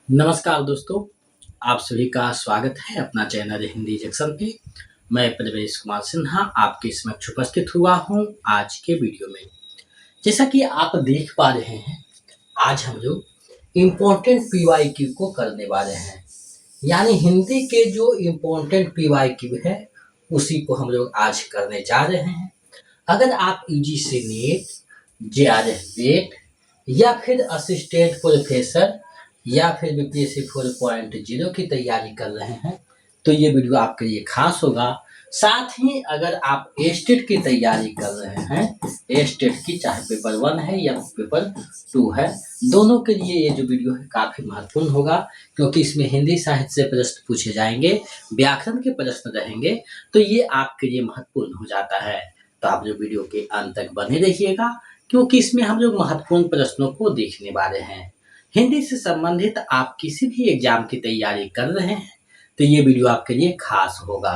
नमस्कार दोस्तों, आप सभी का स्वागत है अपना चैनल हिंदी जंक्शन पे। मैं प्रवेश कुमार सिन्हा आपके समक्ष उपस्थित हुआ हूँ आज के वीडियो में। जैसा कि आप देख पा रहे हैं, आज हम लोग इम्पोर्टेंट पीवाईक्यू को करने वाले हैं। यानी हिंदी के जो इम्पोर्टेंट पीवाईक्यू है उसी को हम लोग आज करने जा रहे हैं। अगर आप यूजी से नेट, जेआरएफ वेट या फिर असिस्टेंट प्रोफेसर या फिर बीपीएससी 4.0 की तैयारी कर रहे हैं तो ये वीडियो आपके लिए खास होगा। साथ ही अगर आप एस्टेट की तैयारी कर रहे हैं, एस्टेट की चाहे पेपर 1 है या पेपर 2 है, दोनों के लिए ये जो वीडियो है काफ़ी महत्वपूर्ण होगा, क्योंकि इसमें हिंदी साहित्य से प्रश्न पूछे जाएंगे, व्याकरण के प्रश्न रहेंगे, तो ये आपके लिए महत्वपूर्ण हो जाता है। तो आप जो वीडियो के अंत तक बने रहिएगा, क्योंकि इसमें हम लोग महत्वपूर्ण प्रश्नों को देखने वाले हैं। हिंदी से संबंधित आप किसी भी एग्जाम की तैयारी कर रहे हैं तो ये वीडियो आपके लिए खास होगा।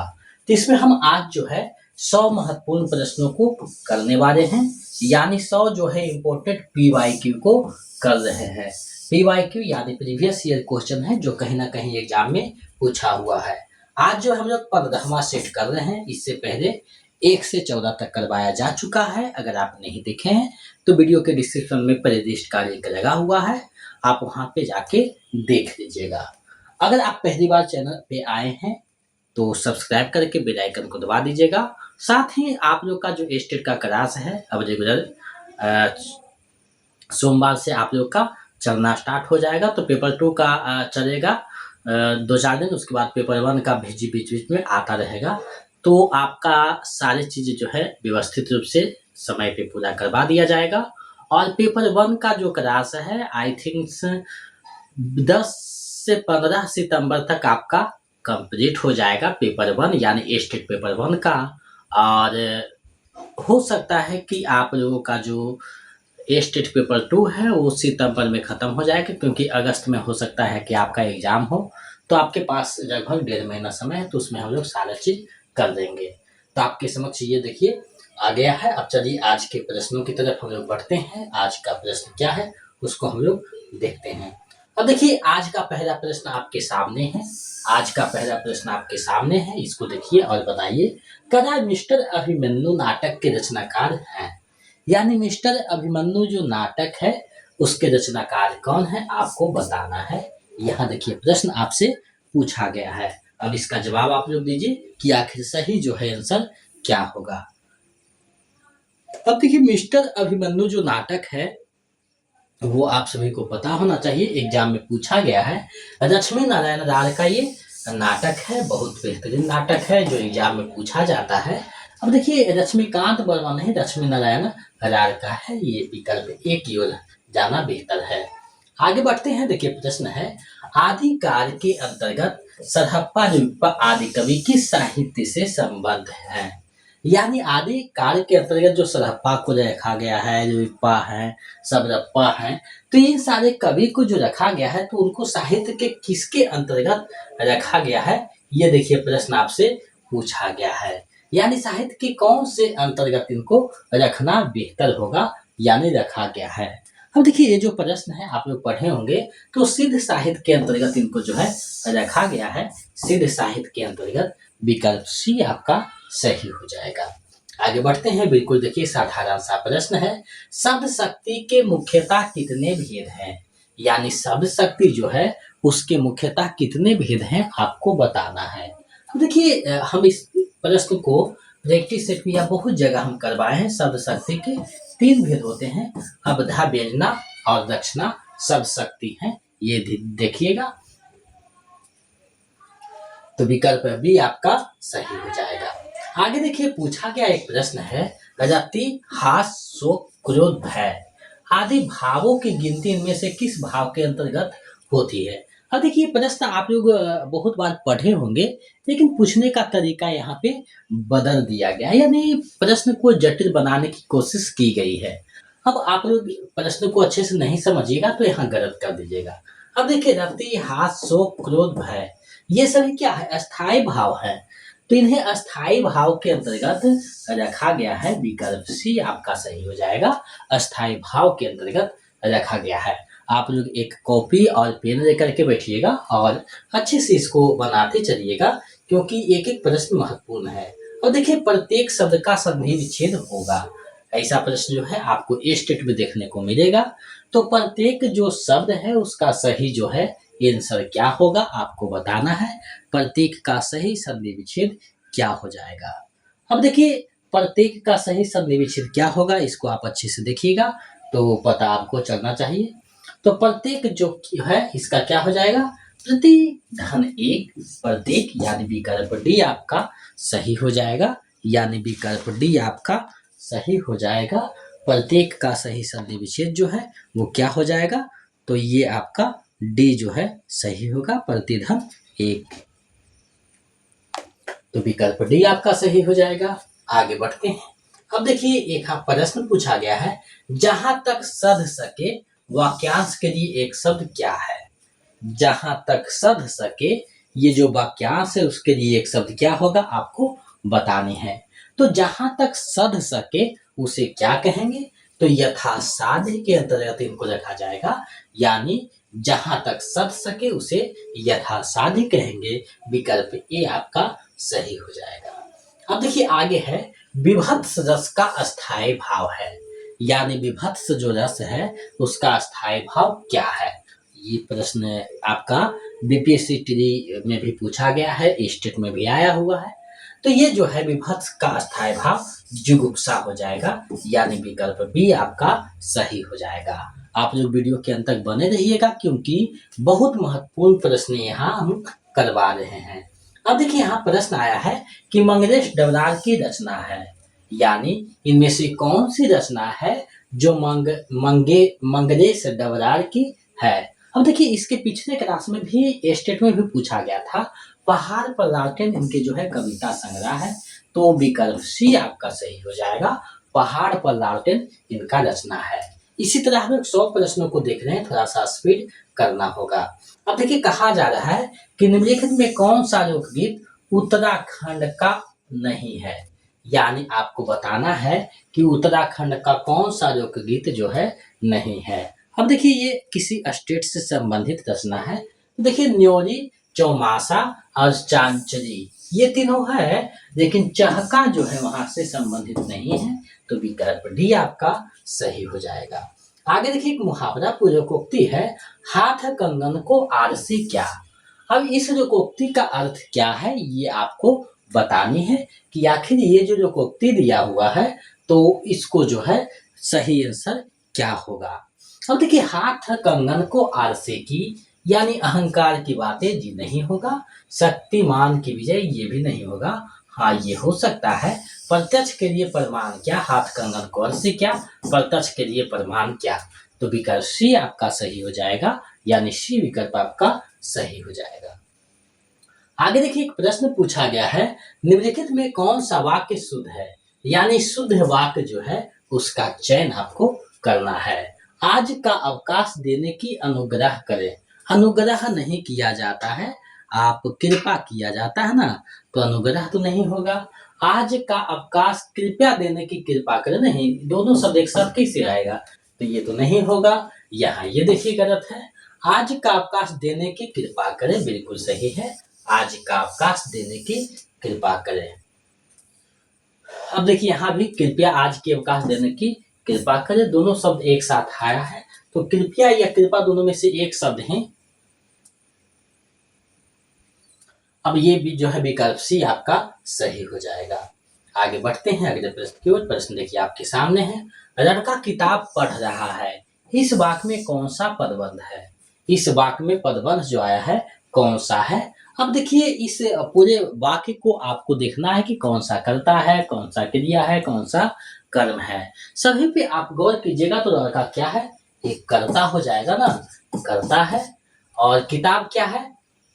तो इसमें हम आज जो है 100 महत्वपूर्ण प्रश्नों को करने वाले हैं, यानी 100 जो है इम्पोर्टेंट पीवाईक्यू को कर रहे हैं। पीवाईक्यू यानी प्रीवियस ईयर क्वेश्चन है जो कहीं ना कहीं एग्जाम में पूछा हुआ है। आज जो हम लोग 15वां सेट कर रहे हैं, इससे पहले 1 से 14 तक करवाया जा चुका है। अगर आप नहीं देखे हैं तो वीडियो के डिस्क्रिप्शन में प्लेलिस्ट का लिंक लगा हुआ है, आप वहां पे जाके देख लीजिएगा। अगर आप पहली बार चैनल पे आए हैं तो सब्सक्राइब करके बेल आइकन को दबा दीजिएगा। साथ ही आप लोग का जो एस्टेट का क्लास है अब रेगुलर सोमवार से आप लोग का चलना स्टार्ट हो जाएगा। तो पेपर 2 का चलेगा 2-4 दिन, उसके बाद पेपर 1 का बीच बीच में आता रहेगा। तो आपका सारी चीज़ें जो है व्यवस्थित रूप से समय पे पूरा करवा दिया जाएगा। और पेपर 1 का जो क्लास है आई थिंक 10 से 15 सितंबर तक आपका कंप्लीट हो जाएगा पेपर 1 यानी एस्टेट पेपर 1 का। और हो सकता है कि आप लोगों का जो एस्टेट पेपर 2 है वो सितंबर में ख़त्म हो जाएगा, क्योंकि अगस्त में हो सकता है कि आपका एग्ज़ाम हो। तो आपके पास लगभग 1.5 महीना समय है, तो उसमें हम लोग सारा चीज़ कर देंगे। तो आपके समक्ष ये देखिए आ गया है। अब चलिए आज के प्रश्नों की तरफ हम लोग बढ़ते हैं। आज का प्रश्न क्या है उसको हम लोग देखते हैं। अब देखिए आज का पहला प्रश्न आपके सामने है। आज का पहला प्रश्न आपके सामने है, इसको देखिए और बताइए। कदा मिस्टर अभिमन्यु नाटक के रचनाकार हैं, यानी मिस्टर अभिमन्यु जो नाटक है उसके रचनाकार कौन है आपको बताना है। यहाँ देखिए प्रश्न आपसे पूछा गया है। अब इसका जवाब आप लोग दीजिए कि आखिर सही जो है आंसर क्या होगा। अब देखिए मिस्टर अभिमन्यु जो नाटक है वो आप सभी को पता होना चाहिए, एग्जाम में पूछा गया है। लक्ष्मी नारायण राय का ये नाटक है, बहुत बेहतरीन नाटक है जो एग्जाम में पूछा जाता है। अब देखिए लक्ष्मीकांत वर्मा नहीं, लक्ष्मी नारायण राय का है, ये विकल्प एक की ओर जाना बेहतर है। आगे बढ़ते हैं। देखिए प्रश्न है, आदिकाल के अंतर्गत सरहप्पा रूपा आदि कवि किस साहित्य से संबद्ध है। यानी आदि काल के अंतर्गत जो सरहप्पा को रखा गया है, जो रुपा है, सरहप्पा है, तो इन सारे कवि को जो रखा गया है तो उनको साहित्य के किसके अंतर्गत रखा गया है, ये देखिए प्रश्न आपसे पूछा गया है। यानी साहित्य के कौन से अंतर्गत इनको रखना बेहतर होगा, यानी रखा गया है। अब देखिए ये जो प्रश्न है आप लोग पढ़े होंगे, तो सिद्ध साहित्य के अंतर्गत इनको जो है रखा गया है, सिद्ध साहित्य के अंतर्गत। विकल्प सी आपका सही हो जाएगा। आगे बढ़ते हैं। बिल्कुल देखिए साधारण सा प्रश्न है, शब्द शक्ति के मुख्यतः कितने भेद हैं, यानी शब्द शक्ति जो है उसके मुख्यतः कितने भेद हैं आपको बताना है। अब देखिए हम इस प्रश्न को प्रैक्टिस सेट में या बहुत जगह हम करवाए हैं। शब्द शक्ति के 3 भेद होते हैं, अवधा, व्यंजना और दक्षिणा शब्द शक्ति हैं, ये देखिएगा। तो विकल्प भी आपका सही हो जाएगा। आगे देखिए पूछा गया एक प्रश्न है, रति, हास, शोक, क्रोध, भय आदि भावों की गिनती इनमें से किस भाव के अंतर्गत होती है। अब देखिए प्रश्न आप लोग बहुत बार पढ़े होंगे, लेकिन पूछने का तरीका यहाँ पे बदल दिया गया है, यानी प्रश्न को जटिल बनाने की कोशिश की गई है। अब आप लोग प्रश्न को अच्छे से नहीं समझिएगा तो यहाँ गलत कर दीजिएगा। अब देखिए रति, हास, शोक, क्रोध, भय ये सभी क्या है, अस्थाई भाव है, तो इन्हें अस्थाई भाव के अंतर्गत रखा गया है। विकल्प सी आपका सही हो जाएगा, अस्थाई भाव के अंतर्गत रखा गया है। आप लोग एक कॉपी और पेन लेकर के बैठिएगा और अच्छे से इसको बनाते चलिएगा, क्योंकि एक-एक प्रश्न महत्वपूर्ण है। और देखिए प्रत्येक शब्द का संधि विच्छेद होगा। ऐसा प्रश्न जो है आपको स्टेट में देखने को मिलेगा। तो प्रत्येक जो शब्द है उसका सही जो है आंसर क्या होगा आपको बताना है। प्रत्येक का सही संधि विच्छेद क्या हो जाएगा। अब देखिए प्रत्येक का सही संधि विच्छेद क्या होगा, इसको आप अच्छे से देखिएगा तो पता आपको चलना चाहिए। तो प्रत्येक जो है इसका क्या हो जाएगा, प्रति धन एक, प्रत्येक यानी विकल्प डी आपका सही हो जाएगा, यानी विकल्प डी आपका सही हो जाएगा। प्रत्येक का सही संधि विच्छेद जो है वो क्या हो जाएगा, तो ये आपका डी जो है सही होगा, प्रतिधन एक। तो विकल्प डी आपका सही हो जाएगा। आगे बढ़ते हैं। अब देखिए एक प्रश्न पूछा गया है, जहां तक सध सके वाक्यांश के लिए एक शब्द क्या है। जहां तक सध सके ये जो वाक्यांश है उसके लिए एक शब्द क्या होगा आपको बताने हैं। तो जहां तक सध सके उसे क्या कहेंगे, तो यथासाध्य के अंतर्गत इनको रखा जाएगा, यानी जहां तक सध सके उसे यथासाध्य कहेंगे। विकल्प ए आपका सही हो जाएगा। अब देखिए आगे है, विभत्स रस का अस्थायी भाव है, यानी विभत्स जो रस है उसका अस्थायी भाव क्या है। ये प्रश्न आपका बीपीएससी टी में भी पूछा गया है, स्टेट में भी आया हुआ है। तो ये जो है विभत्स का अस्थायी भाव जुगुप्सा हो जाएगा, यानी विकल्प बी आपका सही हो जाएगा। आप लोग वीडियो के अंत तक बने रहिएगा, क्योंकि बहुत महत्वपूर्ण प्रश्न यहाँ हम करवा रहे हैं। अब देखिए यहाँ प्रश्न आया है कि मंगलेश डबरार की रचना है, यानी इनमें से कौन सी रचना है जो मंगलेश डबरार की है। अब देखिए इसके पिछले क्लास में भी स्टेट में भी पूछा गया था, पहाड़ पर लालटेन इनके जो है कविता संग्रह है, तो विकल्प सी आपका सही हो जाएगा, पहाड़ पर लालटेन इनका रचना है। इसी तरह हम 100 प्रश्नों को देख रहे हैं, थोड़ा सा स्पीड करना होगा। अब देखिए कहा जा रहा है कि निम्नलिखित में कौन सा लोकगीत उत्तराखंड का नहीं है, यानी आपको बताना है कि उत्तराखंड का कौन सा लोकगीत जो है नहीं है। अब देखिए ये किसी स्टेट से संबंधित रचना है। देखिए न्योरी, चौमासा और चांचली ये तीनों है, लेकिन चहका जो है वहां से संबंधित नहीं है, तो विकल्प डी आपका सही हो जाएगा। आगे देखिए एक मुहावरा पूर्वकोक्ति है, हाथ कंगन को आर से क्या। अब इस लोकोक्ति का अर्थ क्या है ये आपको बतानी है कि आखिर ये जो लोकोक्ति दिया हुआ है तो इसको जो है सही आंसर क्या होगा। अब देखिए हाथ कंगन को आर से की, यानी अहंकार की बातें जी नहीं होगा, शक्तिमान की विजय ये भी नहीं होगा। हाँ ये हो सकता है, प्रत्यक्ष के लिए प्रमाण क्या, हाथ कंगन को आर से क्या, प्रत्यक्ष के लिए प्रमाण क्या, तो विकल्प सी आपका सही हो जाएगा, यानी सी विकल्प आपका सही हो जाएगा। आगे देखिए एक प्रश्न पूछा गया है, निम्नलिखित में कौन सा वाक्य शुद्ध है, यानी शुद्ध वाक्य जो है उसका चयन आपको करना है। आज का अवकाश देने की अनुग्रह करें, अनुग्रह नहीं किया जाता है, आप कृपा किया जाता है ना, तो अनुग्रह तो नहीं होगा। आज का अवकाश कृपया देने की कृपा करें, नहीं, दोनों शब्द एक साथ कैसे आएगा, तो ये तो नहीं होगा। यहाँ ये देखिए गलत है, आज का अवकाश देने की कृपा करें बिल्कुल सही है, आज का अवकाश देने की कृपा करें। अब देखिए यहाँ भी कृपया आज के अवकाश देने की कृपा करें, दोनों शब्द एक साथ आया है, तो कृपया या कृपा दोनों में से एक शब्द है। अब ये भी जो है विकल्प सी आपका सही हो जाएगा। आगे बढ़ते हैं अगले प्रश्न की ओर। प्रश्न देखिए आपके सामने है, लड़का किताब पढ़ रहा है, इस वाक्य में कौन सा पदबंध है। इस वाक्य में पदबंध जो आया है कौन सा है। अब देखिए इस पूरे वाक्य को आपको देखना है कि कौन सा कर्ता है, कौन सा क्रिया है, कौन सा कर्म है। सभी पे आप गौर कीजिएगा, तो लड़का क्या है, एक कर्ता हो जाएगा ना, कर्ता है, और किताब क्या है,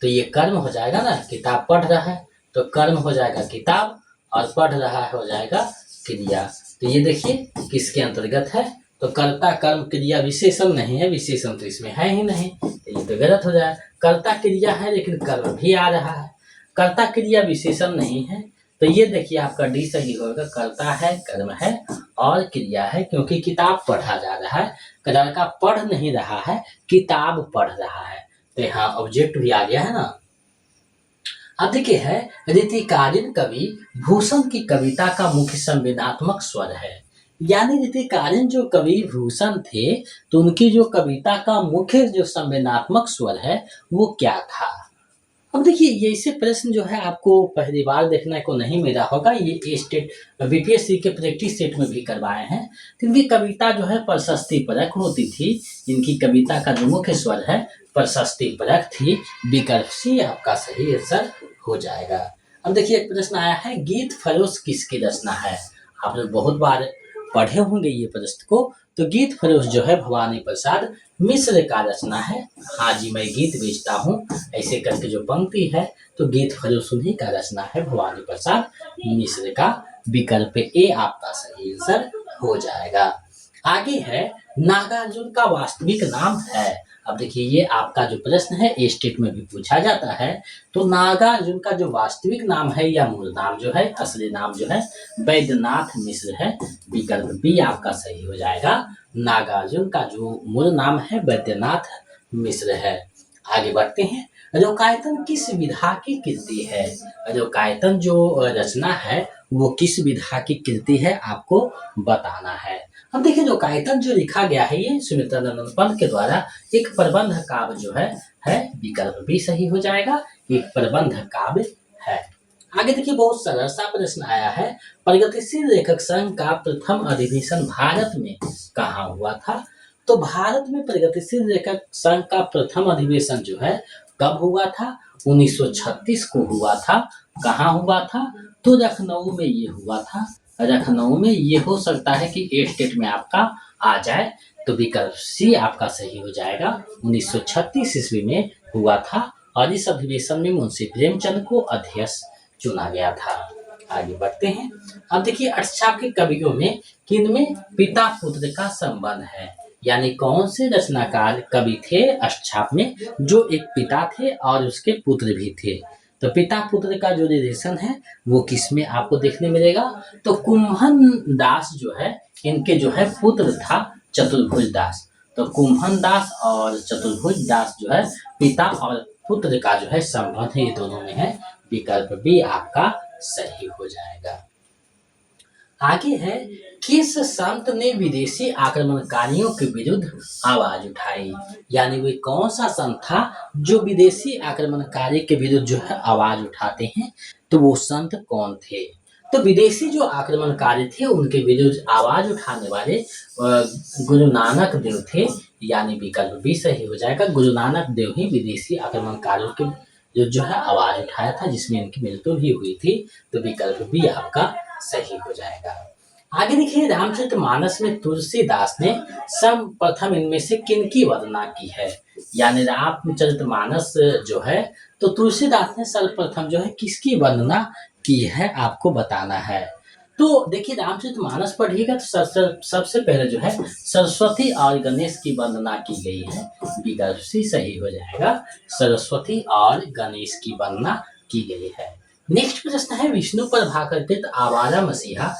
तो ये कर्म हो जाएगा ना, किताब पढ़ रहा है तो कर्म हो जाएगा किताब, और पढ़ रहा है हो जाएगा क्रिया। तो ये देखिए किसके अंतर्गत है, तो कर्ता कर्म क्रिया विशेषण नहीं है, विशेषण तो इसमें है ही नहीं, तो ये तो गलत हो जाएगा। कर्ता क्रिया है लेकिन कर्म भी आ रहा है, कर्ता क्रिया विशेषण नहीं है, तो ये देखिए आपका डी सही होगा, कर्ता है, कर्म है और क्रिया है, क्योंकि किताब पढ़ा जा रहा है, लड़का पढ़ नहीं रहा है, किताब पढ़ रहा है। तो यहाँ ऑब्जेक्ट भी आ गया है ना। अब देखिए है, रीतिकालीन कवि भूषण की कविता का मुख्य संवेदनात्मक स्वर है। यानी रीतिकालीन जो कवि भूषण थे, तो उनकी जो कविता का मुख्य जो संवेदनात्मक स्वर है वो क्या था। अब देखिए ये ऐसे प्रश्न जो है आपको पहली बार देखने को नहीं मिला होगा, ये स्टेट बीपीएससी के प्रैक्टिस सेट में भी करवाए हैं। तो इनकी कविता जो है प्रशस्ति परक होती थी। इनकी कविता का जो मुख्य स्वर है प्रशस्ति परक थी। विकल्प सी आपका सही आंसर हो जाएगा। अब देखिए एक प्रश्न आया है, गीत फरोश किसकी रचना है। आपने बहुत बार पढ़े होंगे ये प्रश्न को। तो गीत फरोश जो है भवानी प्रसाद मिश्र का रचना है। हाँ जी मैं गीत बेचता हूँ, ऐसे करके जो पंक्ति है, तो गीत फरोश उन्हीं का रचना है, भवानी प्रसाद मिश्र का। विकल्प ए आपका सही आंसर हो जाएगा। आगे है, नागार्जुन का वास्तविक नाम है। अब देखिए ये आपका जो प्रश्न है ए स्टेट में भी पूछा जाता है। तो नागार्जुन का जो वास्तविक नाम है या मूल नाम जो है, असली नाम जो है वैद्यनाथ मिश्र है। विकल्प बी आपका सही हो जाएगा। नागार्जुन का जो मूल नाम है वैद्यनाथ मिश्र है। आगे बढ़ते हैं, लोकायतन किस विधा की कृति है। लोकायतन जो रचना है वो किस विधा की कृति है आपको बताना है। अब देखिए लोकायतन जो लिखा गया है ये सुमित्रानंद पंत के द्वारा एक प्रबंध काव्य जो है विकल्प भी सही हो जाएगा, एक प्रबंध काव्य है। आगे देखिए बहुत सरल सा प्रश्न आया है, प्रगतिशील लेखक संघ का प्रथम अधिवेशन भारत में कहाँ हुआ था। तो भारत में प्रगतिशील लेखक संघ का प्रथम अधिवेशन जो है कब हुआ था, 1936 को हुआ था। कहाँ हुआ था, तो लखनऊ में ये हुआ था। लखनऊ में ये हो सकता है कि ए स्टेट में आपका आ जाए, तो विकल्प सी आपका सही हो जाएगा। 1936 ईस्वी में हुआ था और इस अधिवेशन में मुंशी प्रेमचंद को अध्यक्ष चुना गया था। आगे बढ़ते हैं। अब देखिए अष्टछाप के कवियों में किनमें पिता पुत्र का संबंध है। यानी कौन से रचनाकार कवि थे अष्टछाप में जो एक पिता थे और उसके पुत्र भी थे। तो पिता पुत्र का जो रिलेशन है वो किसमें आपको देखने मिलेगा। तो कुम्भन दास जो है इनके जो है पुत्र था चतुर्भुज दास। तो कुम्भन दास और चतुर्भुज दास जो है पिता और पुत्र का जो है संबंध ये दोनों में है। विकल्प भी आपका सही हो जाएगा। आगे है, किस संत ने विदेशी आक्रमणकारियों के विरुद्ध आवाज उठाई। यानी वे कौन सा संत था जो विदेशी आक्रमणकारी के विरुद्ध जो है आवाज उठाते हैं, तो वो संत कौन थे। तो विदेशी जो आक्रमणकारी थे उनके विरुद्ध आवाज उठाने वाले गुरु नानक देव थे। यानी विकल्प भी सही हो जाएगा, गुरु नानक देव ही विदेशी आक्रमणकारियों के जो है आवाज उठाया था, जिसमें इनकी मृत्यु भी हुई थी। तो विकल्प भी आपका सही हो जाएगा। आगे देखिए, रामचरितमानस में तुलसीदास ने सर्वप्रथम इनमें से किनकी वर्णना की है। यानी रामचरितमानस जो है तो तुलसीदास ने सर्वप्रथम जो है किसकी वर्णना की है आपको बताना है। तो देखिए रामचरितमानस पढ़िएगा तो सबसे पहले जो है सरस्वती और गणेश की वंदना की गई है। विकल्प सी सही हो जाएगा, सरस्वती और गणेश की वंदना की गई है। नेक्स्ट प्रश्न है, विष्णु पर भाकृत आवारा मसीहा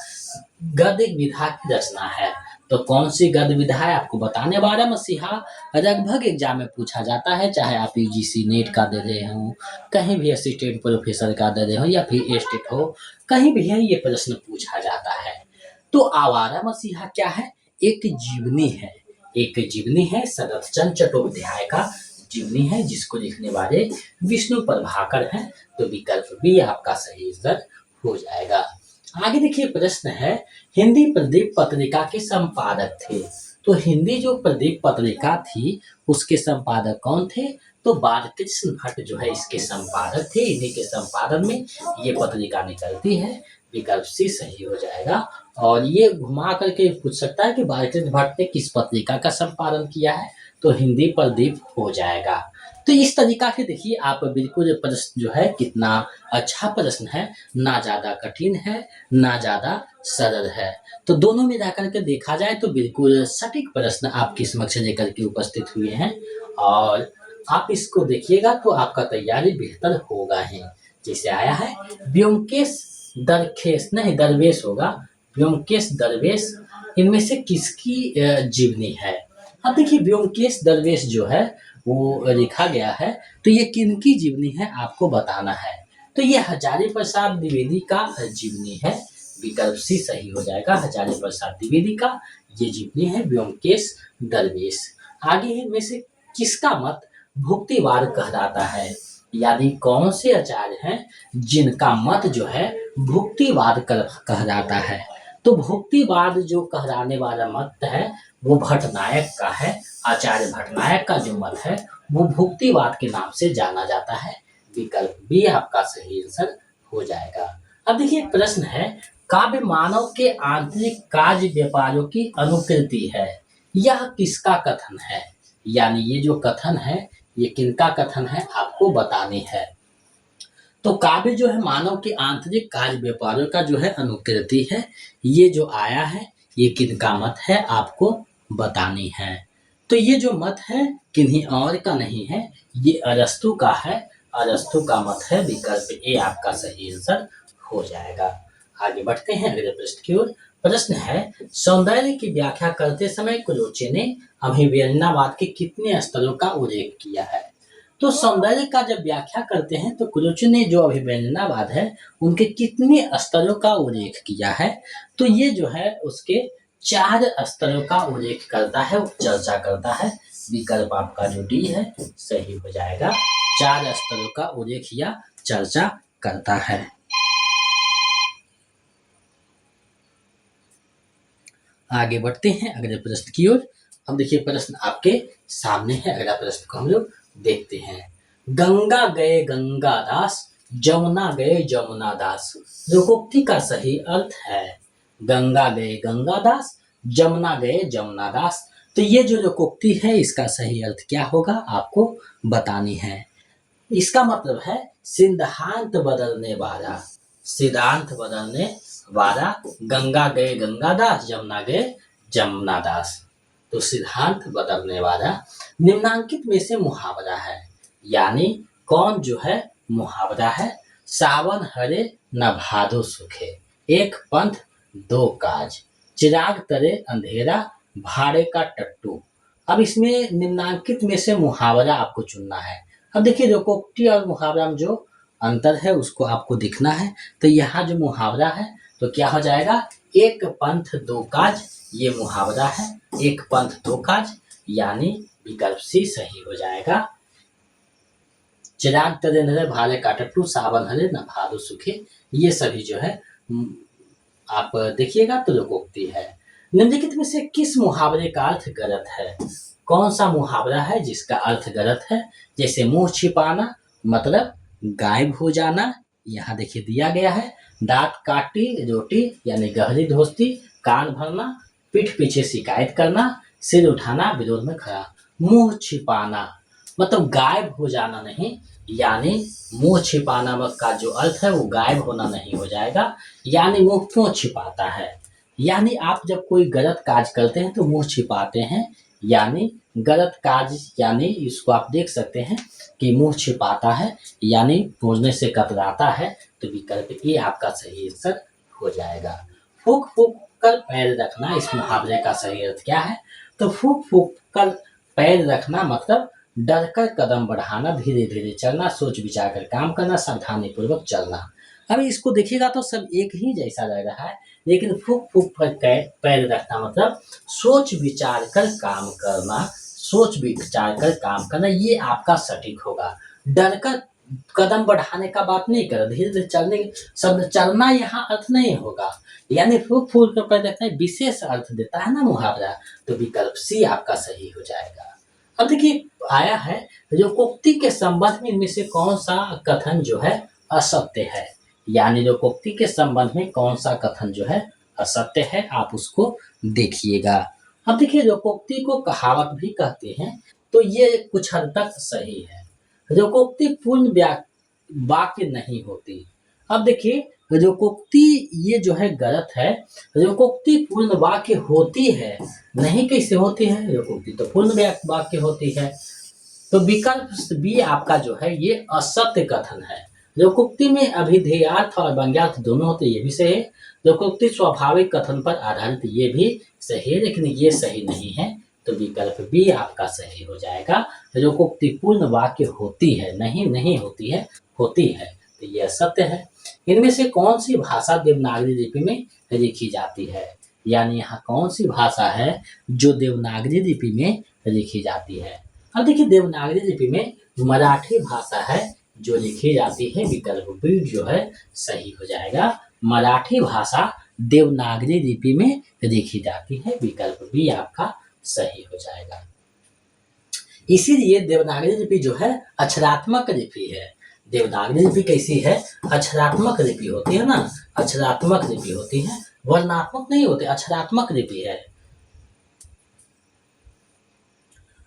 गद्य विधा की रचना है। तो कौन सी गद्य विधा है आपको बताने। आवारा मसीहा लगभग एग्जाम में पूछा जाता है, चाहे आप यूजीसी नेट का दे रहे हो, कहीं भी असिस्टेंट प्रोफेसर का दे रहे हो या फिर एस्टेट हो, कहीं भी है ये प्रश्न पूछा जाता है। तो आवारा मसीहा क्या है, एक जीवनी है। एक जीवनी है शरत चंद्र चट्टोपाध्याय का जीवनी है, जिसको लिखने वाले विष्णु प्रभाकर हैं। तो विकल्प भी आपका सही उत्तर हो जाएगा। आगे देखिए प्रश्न है, हिंदी प्रदीप पत्रिका के संपादक थे। तो हिंदी जो प्रदीप पत्रिका थी उसके संपादक कौन थे। तो बालकृष्ण भट्ट जो है इसके संपादक थे। इन्हीं के संपादन में ये पत्रिका निकलती है। विकल्प सी सही हो जाएगा। और ये घुमा करके पूछ सकता है कि बालकृष्ण भट्ट ने किस पत्रिका का संपादन किया है, तो हिंदी प्रदीप हो जाएगा। तो इस तरीका से देखिए आप बिल्कुल प्रश्न जो है कितना अच्छा प्रश्न है, ना ज़्यादा कठिन है ना ज़्यादा सरल है। तो दोनों में जाकर के देखा जाए तो बिल्कुल सटीक प्रश्न आपके समक्ष लेकर के उपस्थित हुए हैं और आप इसको देखिएगा तो आपका तैयारी बेहतर होगा ही। जैसे आया है, ब्योमकेश दरखेस नहीं, दरवेश होगा। ब्योमकेश, दरवेश, इनमें से किसकी जीवनी है? अब देखिए ब्योमकेश दरवेश जो है वो लिखा गया है, तो ये किनकी जीवनी है आपको बताना है। तो ये हजारी प्रसाद द्विवेदी का जीवनी है। विकल्प सी सही हो जाएगा, हजारी प्रसाद द्विवेदी का ये जीवनी है ब्योमकेश दरवेश। आगे इनमें से किसका मत भुक्तिवाद कहलाता है? यानी कौन से आचार्य हैं जिनका मत जो है भुक्तिवाद कहलाता है? तो भुक्तिवाद जो कहलाने वाला मत है वो भट्टनायक का है। आचार्य भट्टनायक का जो मत है वो भुक्तिवाद के नाम से जाना जाता है। विकल्प बी आपका सही आंसर हो जाएगा। अब देखिए एक प्रश्न है, काव्य मानव के आंतरिक कार्य व्यापारों की अनुकृति है, यह किसका कथन है? यानी ये जो कथन है ये किनका कथन है आपको बतानी है। तो काव्य जो है मानव के आंतरिक कार्य व्यापारों का जो है अनुकृति है। ये जो आया है ये किनका मत है आपको बतानी है। तो ये जो मत है किन्हीं और का नहीं है, ये अरस्तु का है। अरस्तु का मत है। विकल्प ए आपका सही आंसर हो जाएगा। आगे बढ़ते हैं अगले प्रश्न की ओर। प्रश्न है, सौंदर्य की व्याख्या करते समय कुरुचि ने अभिव्यंजनावाद के कितने स्तरों का उल्लेख किया है? तो सौंदर्य का जब व्याख्या करते हैं तो कुरुचि ने जो अभिव्यंजनावाद है उनके कितने स्तरों का उल्लेख किया है? तो ये जो है उसके 4 स्तरों का उल्लेख करता है, चर्चा करता है। विकल्प आपका जो डी है सही हो जाएगा। 4 स्तरों का उल्लेख या चर्चा करता है। आगे बढ़ते हैं अगले प्रश्न की ओर। अब देखिए प्रश्न आपके सामने है। अगला प्रश्न को हम लोग देखते हैं। गंगा गए गंगादास, जमुना गए जमुना दास, लोकोक्ति का सही अर्थ है। गंगा गए गंगादास, जमुना गए जमुना दास। तो ये जो लोकोक्ति है इसका सही अर्थ क्या होगा आपको बतानी है। इसका मतलब है सिद्धांत बदलने वाला, सिद्धांत बदलने वाला। गंगा गए गंगादास, जमुना गए जमुनादास। तो सिद्धांत बदलने वाला निम्नांकित में से मुहावरा है। यानी कौन जो है मुहावरा है? सावन हरे न भादो सुखे, एक पंथ दो काज, चिराग तरे अंधेरा, भाड़े का टट्टू। अब इसमें निम्नांकित में से मुहावरा आपको चुनना है। अब देखिए लोकोक्ति और मुहावरा में जो अंतर है उसको आपको दिखना है। तो यहाँ जो मुहावरा है तो क्या हो जाएगा? एक पंथ दो काज, ये मुहावरा है। एक पंथ दो काज, यानी विकल्प सी सही हो जाएगा। चिराग तरे अंधेरा, भाड़े का टट्टू, सावन हरे न भादो सूखे, ये सभी जो है आप देखिएगा तो लोकोक्ति है। निम्नलिखित में से किस मुहावरे का अर्थ गलत है? कौन सा मुहावरा है जिसका अर्थ गलत है? जैसे मुंह छिपाना मतलब गायब हो जाना, यहाँ देखिए दिया गया है। दांत काटी रोटी यानी गहरी दोस्ती, कान भरना, पीठ पीछे शिकायत करना, सिर उठाना विरोध में खड़ा। मुंह छिपाना मतलब गायब हो जाना नहीं, यानी मुंह छिपाना का जो अर्थ है वो गायब होना नहीं हो जाएगा। यानी मुंह क्यों छिपाता है? यानी आप जब कोई गलत काज करते हैं तो मुंह छिपाते हैं, यानी गलत काज, यानी इसको आप देख सकते हैं कि मुंह छिपाता है यानी बोलने से कतराता है। तो विकल्प ए आपका सही आंसर हो जाएगा। फूक फूक कर पैर रखना, इस मुहावरे का सही अर्थ क्या है? तो फूक फूक कर पैर रखना मतलब डर कर कदम बढ़ाना, धीरे धीरे चलना, सोच विचार कर काम करना, सावधानी पूर्वक चलना। अब इसको देखिएगा तो सब एक ही जैसा लग रहा है, लेकिन फूक फूक पर पैर रखना मतलब सोच विचार कर काम करना, सोच विचार कर काम करना, ये आपका सटीक होगा। डर कर कदम बढ़ाने का बात नहीं कर, धीरे धीरे चलने शब्द चलना यहाँ अर्थ नहीं होगा। यानी फूक फूक कर पैर रखना विशेष अर्थ देता है ना मुहावरा। तो विकल्प सी आपका सही हो जाएगा। अब देखिए आया है लोकोक्ति के संबंध में इनमें से कौन सा कथन जो है असत्य है? यानी लोकोक्ति के संबंध में कौन सा कथन जो है असत्य है, आप उसको देखिएगा। अब देखिए लोकोक्ति को कहावत भी कहते हैं, तो ये कुछ हद तक सही है। लोकोक्ति पूर्ण वाक्य नहीं होती। अब देखिए लोकोक्ति ये जो है गलत है। लोकोक्ति पूर्ण वाक्य होती है, नहीं कैसे होती है? लोकोक्ति तो पूर्ण वाक्य होती है। तो विकल्प बी आपका जो है ये असत्य कथन है। लोकोक्ति में अभिधेयार्थ और व्यंग्यार्थ दोनों होते, ये भी सही है। लोकोक्ति स्वाभाविक कथन पर आधारित, ये भी सही है, लेकिन ये सही नहीं है, तो विकल्प बी आपका सही हो जाएगा। लोकोक्ति पूर्ण वाक्य होती है, नहीं होती है, होती है, तो यह सत्य है। इनमें से कौन सी भाषा देवनागरी लिपि में लिखी जाती है, यानी यहाँ कौन सी भाषा है जो देवनागरी लिपि में लिखी जाती है। अब देखिए देवनागरी लिपि में मराठी भाषा है जो लिखी जाती है, विकल्प बी जो है सही हो जाएगा। मराठी भाषा देवनागरी लिपि में लिखी जाती है, विकल्प बी आपका सही हो जाएगा। इसीलिए देवनागरी लिपि जो है अक्षरात्मक लिपि है। देवनागरी लिपि कैसी है, अक्षरात्मक लिपि होती है ना, अक्षरात्मक लिपि होती है, वर्णात्मक नहीं होती, अक्षरात्मक लिपि है।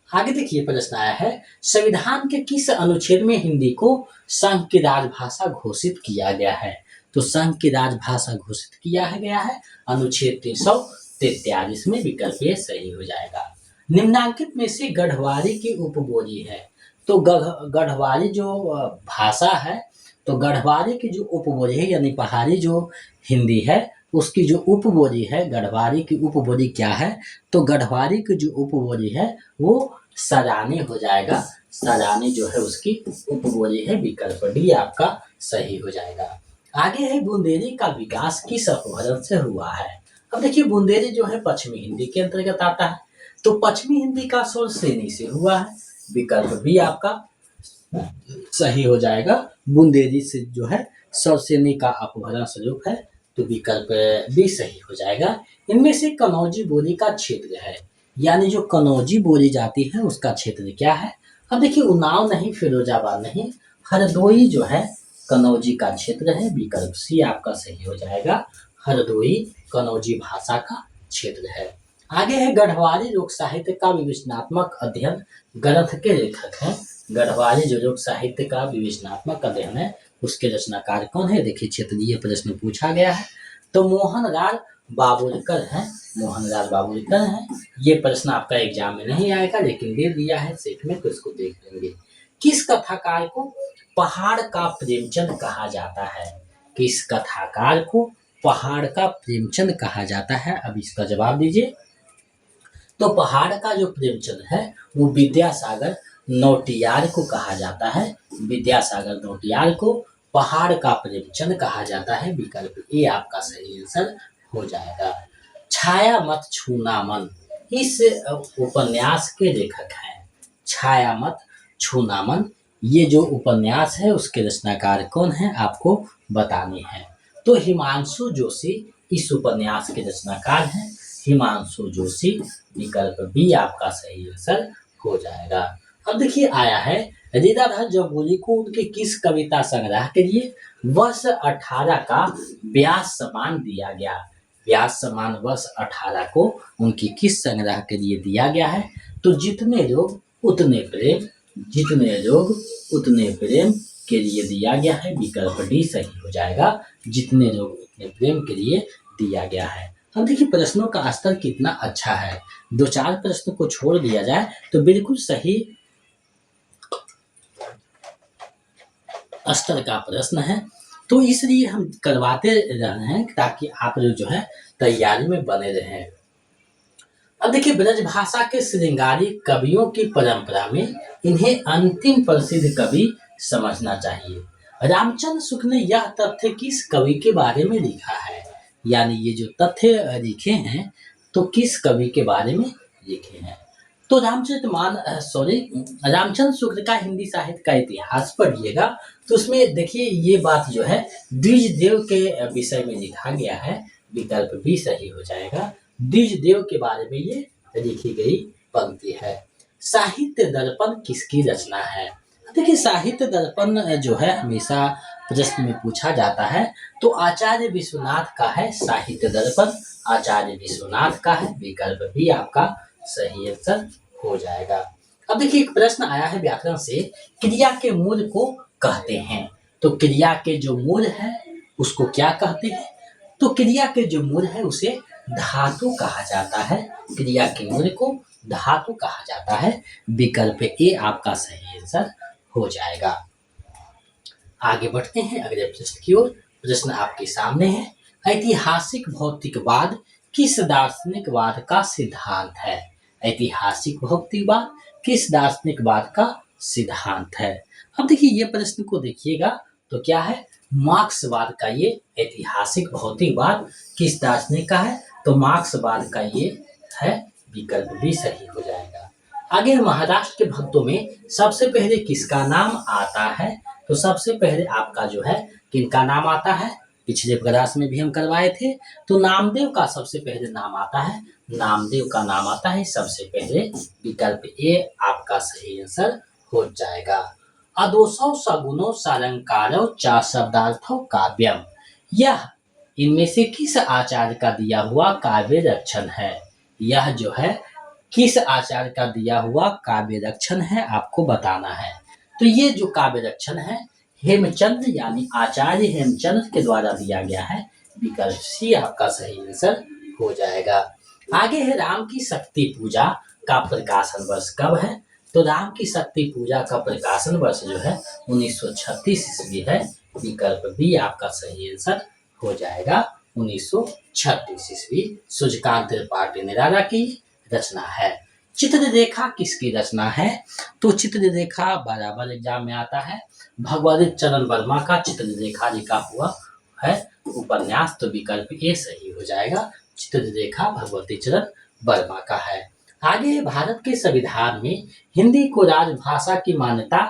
आगे देखिए प्रश्न आया है, संविधान के किस अनुच्छेद में हिंदी को संघ की राजभाषा घोषित किया गया है। तो संघ की राजभाषा घोषित किया गया है अनुच्छेद 343 में, विकल्प ये सही हो जाएगा। निम्नांकित में से गढ़वाली की उपबोली है, तो गढ़वाली जो भाषा है, तो गढ़वाली की जो उपबोली है यानी पहाड़ी जो हिंदी है उसकी जो उपबोली है, गढ़वाली की उपबोली क्या है, तो गढ़वाली की जो उपबोली है वो सरानी हो जाएगा। सरानी जो है उसकी उपबोली है, विकल्प डी आपका सही हो जाएगा। आगे है बुंदेली का विकास किस अपभ्रंश से हुआ है। अब देखिए बुंदेली जो है पश्चिमी हिंदी के अंतर्गत आता है, तो पश्चिमी हिंदी का स्वर श्रेणी से हुआ है, विकल्प बी आपका सही हो जाएगा। बुंदेली से जो है स्वर श्रेणी का अपभ्रंश रूप है, तो विकल्प बी सही हो जाएगा। इनमें से कनौजी बोली का क्षेत्र है, यानी जो कनौजी बोली जाती है उसका क्षेत्र क्या है। अब देखिए उन्नाव नहीं, फिरोजाबाद नहीं, हरदोई जो है कनौजी का क्षेत्र है, विकल्प सी आपका सही हो जाएगा। हरदोई कनौजी भाषा का क्षेत्र है। आगे है गढ़वाली लोक साहित्य का विवेचनात्मक अध्ययन ग्रंथ के लेखक हैं। गढ़वाली जो लोक साहित्य का विवेचनात्मक अध्ययन है उसके रचनाकार कौन है। देखिए क्षेत्रीय प्रश्न पूछा गया है, तो मोहनलाल बाबुलकर हैं, मोहनलाल बाबुलकर हैं। ये प्रश्न आपका एग्जाम में नहीं आएगा लेकिन दे दिया है सेट में, तो इसको देख लेंगे। किस कथाकार को पहाड़ का प्रेमचंद कहा जाता है। किस कथाकार को पहाड़ का प्रेमचंद कहा जाता है, अब इसका जवाब दीजिए। तो पहाड़ का जो प्रेमचंद है वो विद्यासागर नौटियाल को कहा जाता है, विद्यासागर नौटियाल को पहाड़ का प्रेमचंद कहा जाता है, विकल्प ए आपका सही आंसर हो जाएगा। छाया मत छूना मन इस उपन्यास के लेखक हैं। छाया मत छूना मन ये जो उपन्यास है उसके रचनाकार कौन है आपको बताने हैं। तो हिमांशु जोशी इस उपन्यास के रचनाकार हैं, हिमांशु जोशी, विकल्प बी आपका सही आंसर हो जाएगा। अब देखिए आया है लीलाधर जम्बूरी को उनके किस कविता संग्रह के लिए वर्ष 18 का व्यास सम्मान दिया गया। व्यास सम्मान वर्ष 18 को उनकी किस संग्रह के लिए दिया गया है। तो जितने लोग उतने प्रेम, जितने लोग उतने प्रेम के लिए दिया गया है, विकल्प डी सही हो जाएगा। जितने लोग उतने प्रेम के लिए दिया गया है। अब देखिए प्रश्नों का स्तर कितना अच्छा है, 2-4 प्रश्न को छोड़ दिया जाए तो बिल्कुल सही स्तर का प्रश्न है, तो इसलिए हम करवाते रहे हैं ताकि आप लोग जो है तैयारी में बने रहें। अब देखिए ब्रजभाषा के श्रृंगारी कवियों की परंपरा में इन्हें अंतिम प्रसिद्ध कवि समझना चाहिए। रामचंद्र शुक्ल ने यह तथ्य किस कवि के बारे में लिखा है, यानी ये जो तथ्य लिखे हैं तो किस कवि के बारे में लिखे हैं। तो रामचंद्र शुक्ल का हिंदी साहित्य का इतिहास पढ़िएगा, तो उसमें देखिए ये बात जो है द्विज देव के विषय में लिखा गया है, विकल्प भी सही हो जाएगा। द्विज देव के बारे में ये लिखी गई पंक्ति है। साहित्य दर्पण किसकी रचना है। देखिए साहित्य दर्पण जो है हमेशा प्रश्न में पूछा जाता है, तो आचार्य विश्वनाथ का है साहित्य दर्पण, आचार्य विश्वनाथ का है, विकल्प भी आपका सही आंसर हो जाएगा। अब देखिए एक प्रश्न आया है व्याकरण से, क्रिया के मूल को कहते हैं। तो क्रिया के जो मूल है उसको क्या कहते हैं। तो क्रिया के जो मूल है उसे धातु कहा जाता है, क्रिया के मूल को धातु कहा जाता है, विकल्प ए आपका सही आंसर हो जाएगा। आगे बढ़ते हैं अगले प्रश्न की ओर। प्रश्न आपके सामने है, ऐतिहासिक भौतिकवाद किस दार्शनिकवाद का सिद्धांत है? ऐतिहासिक भौतिकवाद किस दार्शनिकवाद का सिद्धांत है? अब देखिए ये प्रश्न को देखिएगा तो क्या है, मार्क्सवाद का ये ऐतिहासिक भौतिकवाद किस दार्शनिक का है? तो मार्क्सवाद का ये है, विकल्प भी सही हो जाएगा। आगे महाराष्ट्र के भक्तों में सबसे पहले किसका नाम आता है? तो सबसे पहले आपका जो है किनका नाम आता है? पिछले क्लास में भी हम करवाए थे। तो नामदेव का सबसे पहले नाम आता है, नामदेव का नाम आता है सबसे पहले। विकल्प ए आपका सही आंसर हो जाएगा। अदोसौ सगुणों सालंकारो चा शब्दार्थो काव्यम, यह इनमें से किस आचार्य का दिया हुआ काव्य रक्षण है? यह जो है किस आचार्य का दिया हुआ काव्य रक्षण है, आपको बताना है। तो ये जो काव्य रक्षण है हेमचंद यानी आचार्य हेमचंद के द्वारा दिया गया है। विकल्प सी आपका सही आंसर हो जाएगा। आगे है राम की शक्ति पूजा का प्रकाशन वर्ष कब है? तो राम की शक्ति पूजा का प्रकाशन वर्ष जो है 1936 ईस्वी है। विकल्प बी आपका सही आंसर हो जाएगा 1936 ईस्वी। सूर्यकांत त्रिपाठी निराला की रचना है। चित्ररेखा किसकी रचना है? तो चित्ररेखा बराबर एग्जाम में आता है, भगवती चरण वर्मा का चित्ररेखा लिखा हुआ है उपन्यास। तो विकल्प ए सही हो जाएगा, चित्ररेखा भगवती चरण वर्मा का है। आगे भारत के संविधान में हिंदी को राजभाषा की मान्यता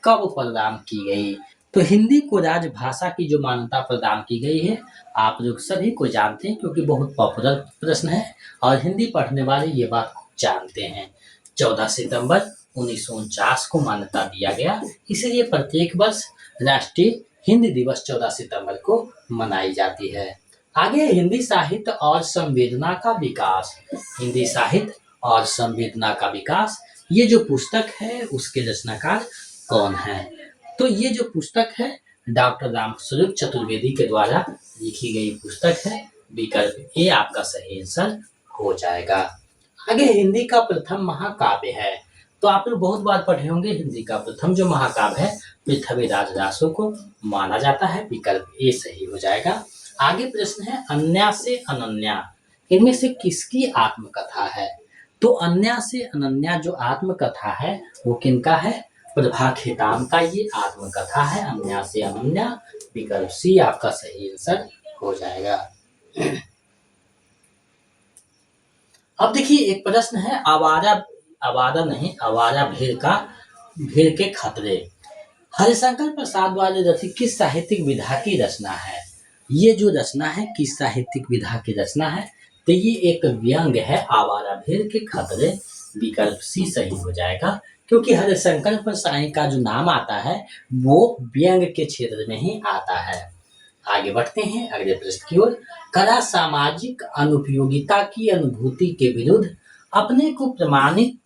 कब प्रदान की गई? तो हिंदी को राजभाषा की जो मान्यता प्रदान की गई है आप लोग सभी को जानते हैं, क्योंकि बहुत पॉपुलर प्रश्न है और हिंदी पढ़ने वाले ये बात जानते हैं। 14 सितंबर 1949 को मान्यता दिया गया, इसलिए प्रत्येक वर्ष राष्ट्रीय हिंदी दिवस 14 सितंबर को मनाई जाती है। आगे हिंदी साहित्य और संवेदना का विकास, हिंदी साहित्य और संवेदना का विकास, ये जो पुस्तक है उसके रचनाकार कौन है? तो ये जो पुस्तक है डॉक्टर रामस्वरूप चतुर्वेदी के द्वारा लिखी गई पुस्तक है। विकल्प ए आपका सही आंसर हो जाएगा। आगे हिंदी का प्रथम महाकाव्य है, तो आप लोग बहुत बार पढ़े होंगे, हिंदी का प्रथम जो महाकाव्य है पृथ्वीराज रासो को माना जाता है। विकल्प ए सही हो जाएगा। आगे प्रश्न है अन्या से अनन्या, इनमें से किसकी आत्मकथा है? तो अन्या से अनन्या जो आत्मकथा है वो किनका है? प्रभा खेतान का ये आत्मकथा है, अन्या से अनन्या। विकल्प सी आपका सही आंसर हो जाएगा। अब देखिए एक प्रश्न है, आवारा भीड़ के खतरे, हरिशंकर प्रसाद द्वारा रचित किस साहित्यिक विधा की रचना है? ये जो रचना है किस साहित्यिक विधा की रचना है? तो ये एक व्यंग है, आवारा भीड़ के खतरे। विकल्प सी सही हो जाएगा, क्योंकि हरिशंकर प्रसाद का जो नाम आता है वो व्यंग के क्षेत्र में ही आता है। आगे बढ़ते हैं अगले प्रश्न की ओर। कला सामाजिक अनुपयोगिता की अनुभूति के विरुद्ध अपने को प्रमाणित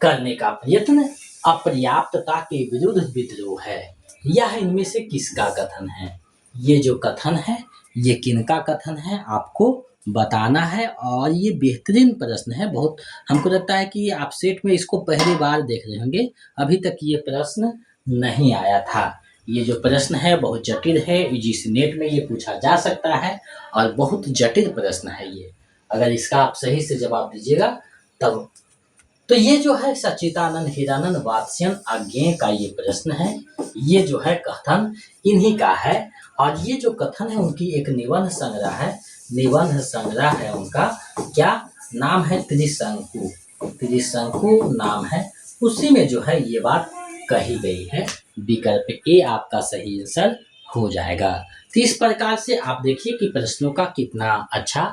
करने का प्रयत्न अपर्याप्तता के विरुद्ध विद्रोह है, यह इनमें से किसका कथन है? ये जो कथन है ये किनका कथन है आपको बताना है। और ये बेहतरीन प्रश्न है, बहुत हमको लगता है कि आप सेट में इसको पहली बार देख रहे होंगे, अभी तक ये प्रश्न नहीं आया था। ये जो प्रश्न है बहुत जटिल है, यूजीसी नेट में ये पूछा जा सकता है और बहुत जटिल प्रश्न है ये। अगर इसका आप सही से जवाब दीजिएगा तब। तो ये जो है सच्चिदानंद हीरानंद वात्स्यन आज्ञेय का ये प्रश्न है, ये जो है कथन इन्हीं का है। और ये जो कथन है उनकी एक निबंध संग्रह है, निबंध संग्रह है उनका, क्या नाम है? त्रिशंकु, त्रिशंकु नाम है, उसी में जो है ये बात कही गई है। विकल्प ए आपका सही आंसर हो जाएगा। तो इस प्रकार से आप देखिए कि प्रश्नों का कितना अच्छा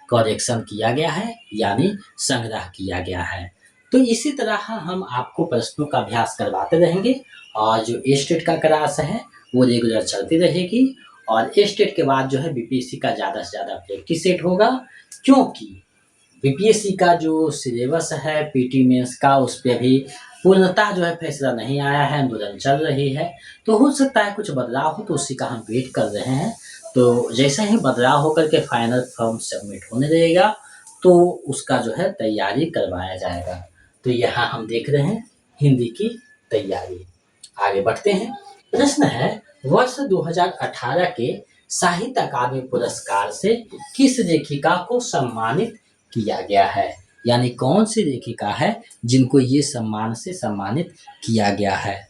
करेक्शन किया गया है, यानी संग्रह किया गया है। तो इसी तरह हम आपको प्रश्नों का अभ्यास करवाते रहेंगे और जो स्टेट का क्लास है वो रेगुलर चलती रहेगी। और स्टेट के बाद जो है बीपीएससी का ज़्यादा से ज़्यादा प्रैक्टिस सेट होगा, क्योंकि बीपीएससी का जो सिलेबस है पीटी मेंस का उस पर अभी पूर्णतः जो है फैसला नहीं आया है, आंदोलन चल रही है। तो हो सकता है कुछ बदलाव हो, तो उसी का हम वेट कर रहे हैं। तो जैसे ही बदलाव होकर के फाइनल फॉर्म सबमिट होने रहेगा तो उसका जो है तैयारी करवाया जाएगा। तो यहाँ हम देख रहे हैं हिंदी की तैयारी। आगे बढ़ते हैं। प्रश्न है वर्ष 2018 के साहित्य अकादमी पुरस्कार से किस लेखिका को सम्मानित किया गया है? यानी कौन सी लेखिका है जिनको ये सम्मान से सम्मानित किया गया है?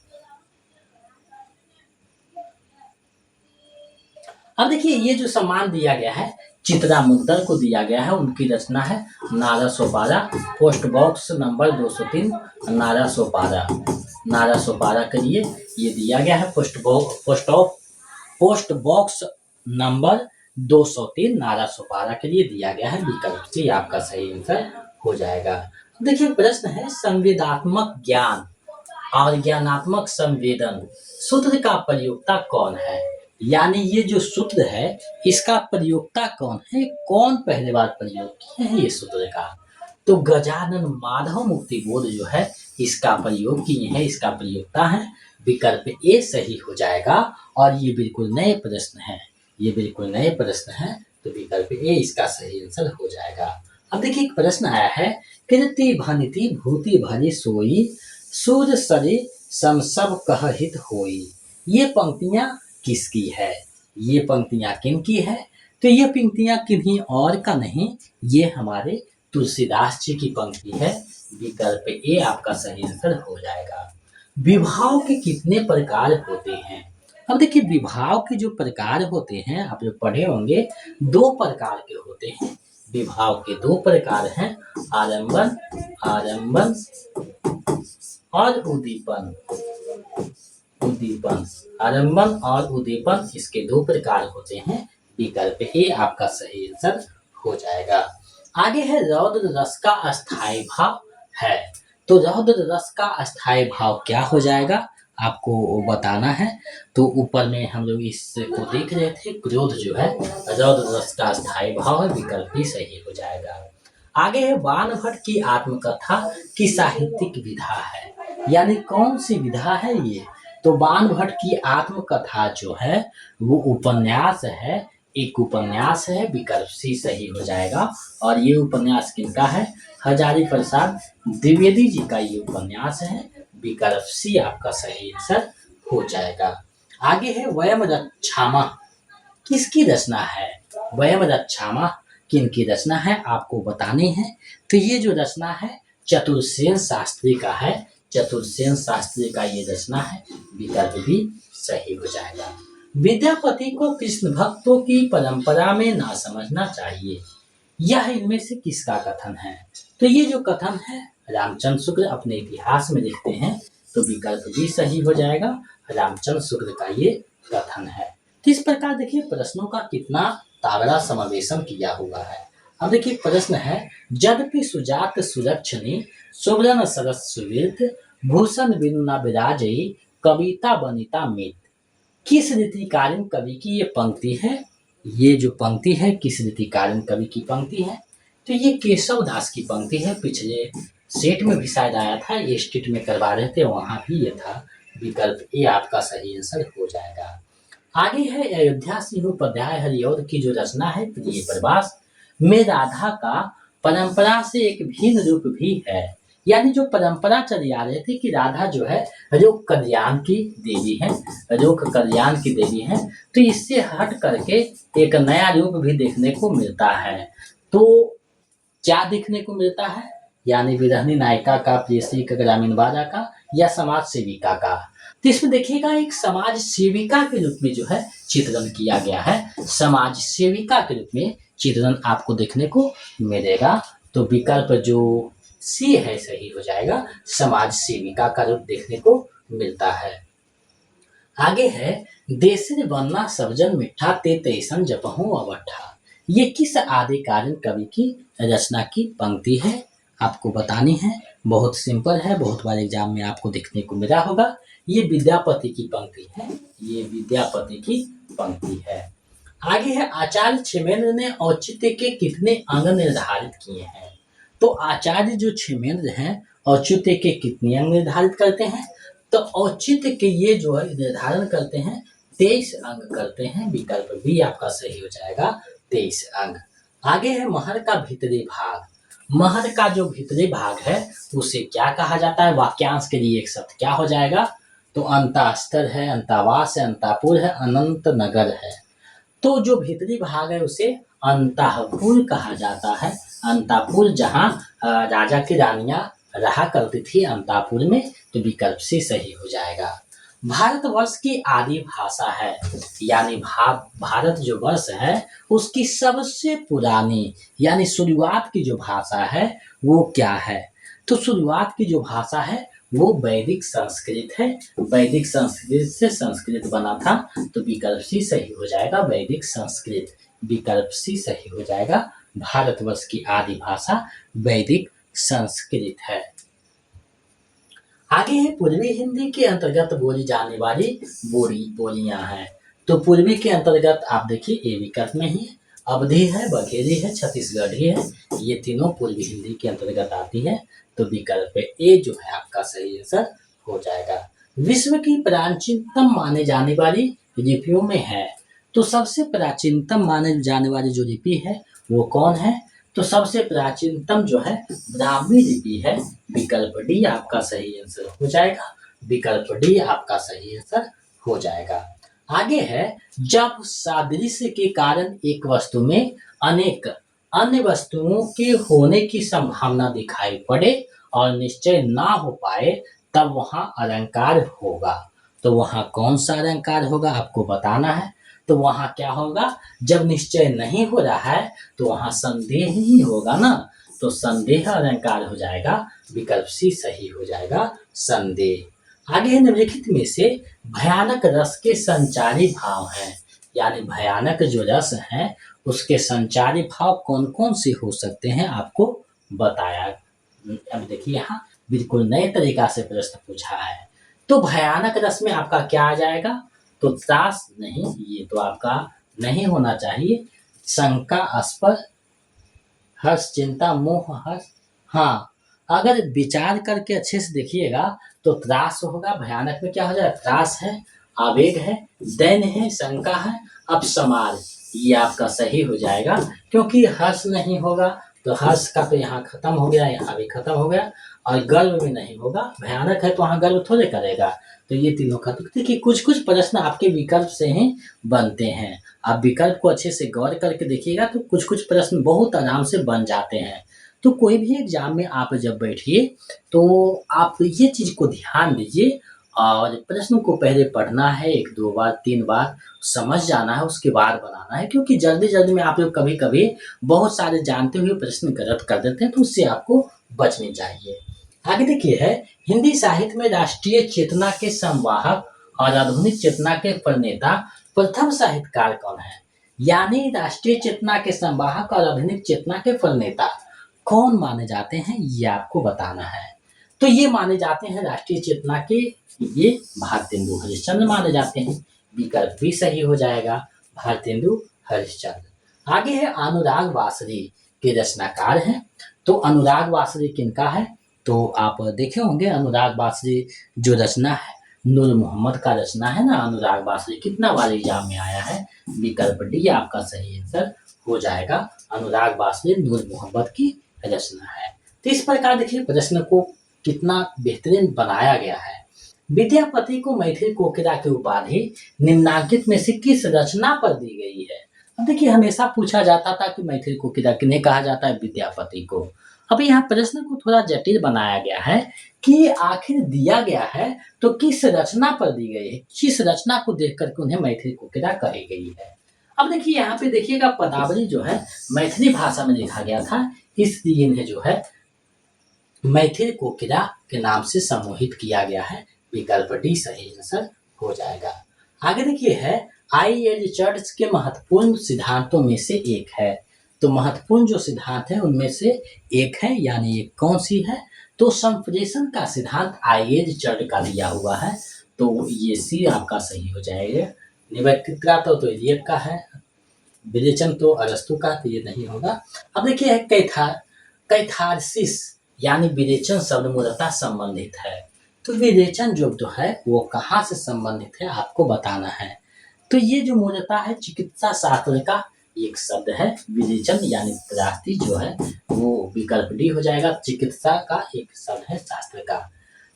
अब देखिए, ये जो सम्मान दिया गया है चित्रा मुद्दल को दिया गया है। उनकी रचना है नारा सोपारा, पोस्ट बॉक्स नंबर 203 नारा सोपारा। नारा सोपारा के लिए ये दिया गया है। पोस्ट बॉक्स नंबर 203 नारा सोपारा के लिए दिया गया है। विकल्प सी आपका सही आंसर हो जाएगा। देखिए, प्रश्न है संवेदात्मक ज्ञान और ज्ञानात्मक संवेदन सूत्र का प्रयोक्ता कौन है? यानी ये जो सूत्र है इसका प्रयोक्ता कौन है? कौन पहले बार प्रयोग किए हैं ये सूत्र का? तो गजानन माधव मुक्तिबोध जो है इसका प्रयोग किए हैं, इसका प्रयोक्ता है। विकल्प ए सही हो जाएगा। और ये बिल्कुल नए प्रश्न है, ये बिल्कुल नए प्रश्न है, तो विकल्प ए इसका सही आंसर हो जाएगा। अब देखिए, एक प्रश्न आया है, कृति भनिति भूति भरी सोई, सूर सरे सम सब कह हित होई। ये पंक्तियां किसकी है? ये पंक्तियां किनकी है? तो ये पंक्तियां किन्हीं और का नहीं, ये हमारे तुलसीदास जी की पंक्ति है। विकल्प ए आपका सही आंसर हो जाएगा। विभाव के कितने प्रकार होते हैं? अब देखिए, विभाव के जो प्रकार होते हैं आप जो पढ़े होंगे, 2 प्रकार के होते हैं। विभाव के 2 प्रकार हैं, आलम्बन आलम्बन और उद्दीपन। उद्दीपन, आलम्बन और उद्दीपन, इसके 2 प्रकार होते हैं। विकल्प ए आपका सही आंसर हो जाएगा। आगे है रौद्र रस का अस्थाई भाव है। तो रौद्र रस का अस्थाई भाव क्या हो जाएगा आपको बताना है। तो ऊपर में हम लोग इसको देख रहे थे, क्रोध जो है रौद्र रस का अस्थाई भाव है। विकल्प भी सही हो जाएगा। आगे है बाणभट्ट की आत्मकथा की साहित्यिक विधा है। यानी कौन सी विधा है ये? तो बाणभट्ट की आत्मकथा जो है वो उपन्यास है, एक उपन्यास है। विकल्प सी सही हो जाएगा। और ये उपन्यास किनका है? हजारी प्रसाद द्विवेदी जी का ये उपन्यास है। विकल्प सी आपका सही आंसर हो जाएगा। आगे है वयम रक्षामः किसकी रचना है? वयम रक्षामः किनकी रचना है आपको बतानी है। तो ये जो रचना है चतुर्सेन शास्त्री का है। चतुर्सेन शास्त्री का ये रचना है। विकल्प भी सही हो जाएगा। विद्यापति को कृष्ण भक्तों की परंपरा में ना समझना चाहिए, यह इनमें से किसका कथन है? तो ये जो कथन है रामचंद्र शुक्ल अपने इतिहास में लिखते हैं। तो विकल्प भी सही हो जाएगा। रामचंद्र शुक्ल का ये कथन है। तो इस प्रकार देखिए, प्रश्नों का कितना तगड़ा समावेशन किया हुआ है। अब देखिए, प्रश्न है, यद्यपि सुजात सुलक्षणी सुवर्ण सरस सुवीर्त भूषण बिनु न विराजई कविता बनिता मित। किस रीतिकालीन कवि की ये पंक्ति है? ये जो पंक्ति है किस रीतिकालीन कवि की पंक्ति है? तो ये केशव दास की पंक्ति है। पिछले सेट में भी शायद आया था, ये स्टेट में करवा रहे थे, वहां भी ये था। विकल्प ए आपका सही आंसर हो जाएगा। आगे है अयोध्या सिंहोपाध्याय हरिऔध की जो रचना है प्रिय प्रवास में राधा का परंपरा से एक भिन्न रूप भी है। यानी जो परंपरा चली आ रही थी कि राधा जो है लोक कल्याण की देवी है, लोक कल्याण की देवी है, तो इससे हट करके एक नया रूप भी देखने को मिलता है। तो क्या देखने को मिलता है? यानी विरहनी नायिका का, प्रेयसी का, ग्रामीण बाजा का, या समाज सेविका का। तो इसमें देखिएगा एक समाज सेविका के रूप में जो है चित्रण किया गया है। समाज सेविका के रूप में चित्रण आपको देखने को मिलेगा। तो विकल्प जो सी है सही हो जाएगा। समाज सेविका का रूप देखने को मिलता है। आगे है देसिर बनना सबजन मिठा ते तैसन जपहूं अवठा। ये किस आदिकालीन कवि की रचना की पंक्ति है आपको बतानी है। बहुत सिंपल है, बहुत बार एग्जाम में आपको देखने को मिला होगा। ये विद्यापति की पंक्ति है, ये विद्यापति की पंक्ति है। आगे है आचार्य क्षेमेंद्र ने औचित्य के कितने अंग निर्धारित किए हैं? तो आचार्य जो क्षेमेंद्र हैं औचित्य के कितने अंग निर्धारित करते हैं? तो औचित्य के ये जो है निर्धारण करते हैं 23 अंग करते हैं। विकल्प भी आपका सही हो जाएगा, 23 अंग। आगे है महर का भीतरी भाग। महर का जो भीतरी भाग है उसे क्या कहा जाता है? वाक्यांश के लिए एक शब्द क्या हो जाएगा? तो अंतास्तर है, अंतावास है, अंतापुर है, अनंत नगर है। तो जो भीतरी भाग है उसे अंतःपुर कहा जाता है। अंतापुर जहाँ राजा की रानियां रहा करती थी अंतापुर में, तो विकल्प सी सही हो जाएगा। भारतवर्ष की आदि भाषा है, यानी भारत जो वर्ष है उसकी सबसे पुरानी यानी शुरुआत की जो भाषा है वो क्या है? तो शुरुआत की जो भाषा है वो वैदिक संस्कृत है। वैदिक संस्कृत से संस्कृत बना था, तो विकल्प सी सही हो जाएगा, वैदिक संस्कृत। विकल्प सी सही हो जाएगा, भारतवर्ष की आदि भाषा वैदिक संस्कृत है। आगे है पूर्वी हिंदी के अंतर्गत बोली जाने वाली बोलियां हैं। तो पूर्वी के अंतर्गत आप देखिए ए विकल्प में ही है, अवधी है, बघेली है, छत्तीसगढ़ी है, ये तीनों पूर्वी हिंदी के अंतर्गत आती है। तो विकल्प ए जो है आपका सही आंसर हो जाएगा। विश्व की प्राचीनतम माने जाने वाली लिपियों में है, तो सबसे प्राचीनतम माने जाने वाली जो लिपि है वो कौन है? तो सबसे प्राचीनतम जो है ब्राह्मी लिपि है। विकल्प डी आपका सही आंसर हो जाएगा। विकल्प डी आपका सही आंसर हो जाएगा। आगे है, जब सादृश्य के कारण एक वस्तु में अनेक अन्य वस्तुओं के होने की संभावना दिखाई पड़े और निश्चय ना हो पाए, तब वहां अलंकार होगा। तो वहां कौन सा अलंकार होगा आपको बताना है। तो वहां क्या होगा? जब निश्चय नहीं हो रहा है तो वहां संदेह ही होगा ना, तो संदेह अलंकार हो जाएगा। विकल्प सी सही हो जाएगा, संदेह। आगे है, निम्नलिखित में से भयानक रस के संचारी भाव हैं, यानी भयानक जो रस है उसके संचारी भाव कौन कौन से हो सकते हैं आपको बताया। अब देखिए यहाँ बिल्कुल नए तरीका से प्रश्न पूछा है। तो भयानक रस में आपका क्या आ जाएगा? तो त्रास नहीं, ये तो आपका नहीं होना चाहिए। शंका, स्पर्श, हर्ष, चिंता, मोह, हर्ष। हाँ, अगर विचार करके अच्छे से देखिएगा तो त्रास होगा। भयानक में क्या हो जाएगा? त्रास है, आवेग है, दैन्य है, शंका है, अपसमार। ये आपका सही हो जाएगा, क्योंकि हर्ष नहीं होगा तो हर्ष का तो यहाँ खत्म हो गया, यहाँ भी खत्म हो गया। और गर्व में नहीं होगा, भयानक है तो वहाँ गर्व थोड़े करेगा। तो ये तीनों खत्म। देखिए कुछ कुछ प्रश्न आपके विकल्प से ही बनते हैं। आप विकल्प को अच्छे से गौर करके देखिएगा तो कुछ कुछ प्रश्न बहुत आराम से बन जाते हैं। तो कोई भी एग्जाम में आप जब बैठिए तो आप ये चीज को ध्यान दीजिए और प्रश्न को पहले पढ़ना है, 1-2 बार 3 बार समझ जाना है, उसके बाद बनाना है। क्योंकि जल्दी जल्दी में आप लोग कभी कभी बहुत सारे जानते हुए प्रश्न गलत कर देते हैं, तो उससे आपको बचनी चाहिए। आगे देखिए है, हिंदी साहित्य में राष्ट्रीय चेतना के संवाहक और आधुनिक चेतना के प्रणेता प्रथम साहित्यकार कौन है? यानी राष्ट्रीय चेतना के संवाहक और आधुनिक चेतना के प्रणेता कौन माने जाते हैं, ये आपको बताना है। तो ये माने जाते हैं राष्ट्रीय चेतना के, ये भारतेंदु हरिश्चंद्र माने जाते हैं। विकल्प भी सही हो जाएगा, भारतेंदु हरिश्चंद्र। आगे है, अनुराग वासरी के रचनाकार हैं। तो अनुराग वासरी किनका है? तो आप देखे होंगे अनुराग वासरी जो रचना है नूर मोहम्मद का रचना है ना। अनुराग वासरी कितना बार एग्जाम में आया है? विकल्प डी आपका सही आंसर हो जाएगा। अनुराग वासरी नूर मोहम्मद की रचना है। तो इस प्रकार देखिए प्रश्न को कितना बेहतरीन बनाया गया है। विद्यापति को मैथिली कोकिला की उपाधि निम्नांकित में से किस रचना पर दी गई है? अब देखिए हमेशा पूछा जाता था कि मैथिली कोकिला किन्हें कहा जाता है? विद्यापति को। अब यहाँ प्रश्न को थोड़ा जटिल बनाया गया है कि आखिर दिया गया है तो किस रचना पर दी गई है, किस रचना को देख करके उन्हें मैथिली कोकिला कही गई है। अब देखिए यहाँ पे देखिएगा पदावली जो है मैथिली भाषा में लिखा गया था, इसलिए इन्हें जो है मैथिली कोकिला के नाम से सम्मोहित किया गया है। विकल्प डी सही आंसर हो जाएगा। आगे देखिए है, आईएल चर्च के महत्वपूर्ण सिद्धांतों में से एक है। तो महत्वपूर्ण जो सिद्धांत है उनमें से एक है, यानी ये कौन सी है? तो संप्रेषण का सिद्धांत आईएल चर्च का दिया हुआ है, तो ये सी आपका सही हो जाएगा। निवर्तिका तो एलियट का है, विवेचन तो अरस्तु का, तो ये नहीं होगा। अब देखिए कैथारसिस यानी विवेचन शब्द मूलतः संबंधित है। तो विवेचन जो है वो कहाँ से संबंधित है आपको बताना है। तो ये जो मूलतः है चिकित्सा शास्त्र का एक शब्द है। विवेचन यानी त्रासदी जो है वो विकल्प डी हो जाएगा। चिकित्सा का एक शब्द है शास्त्र का।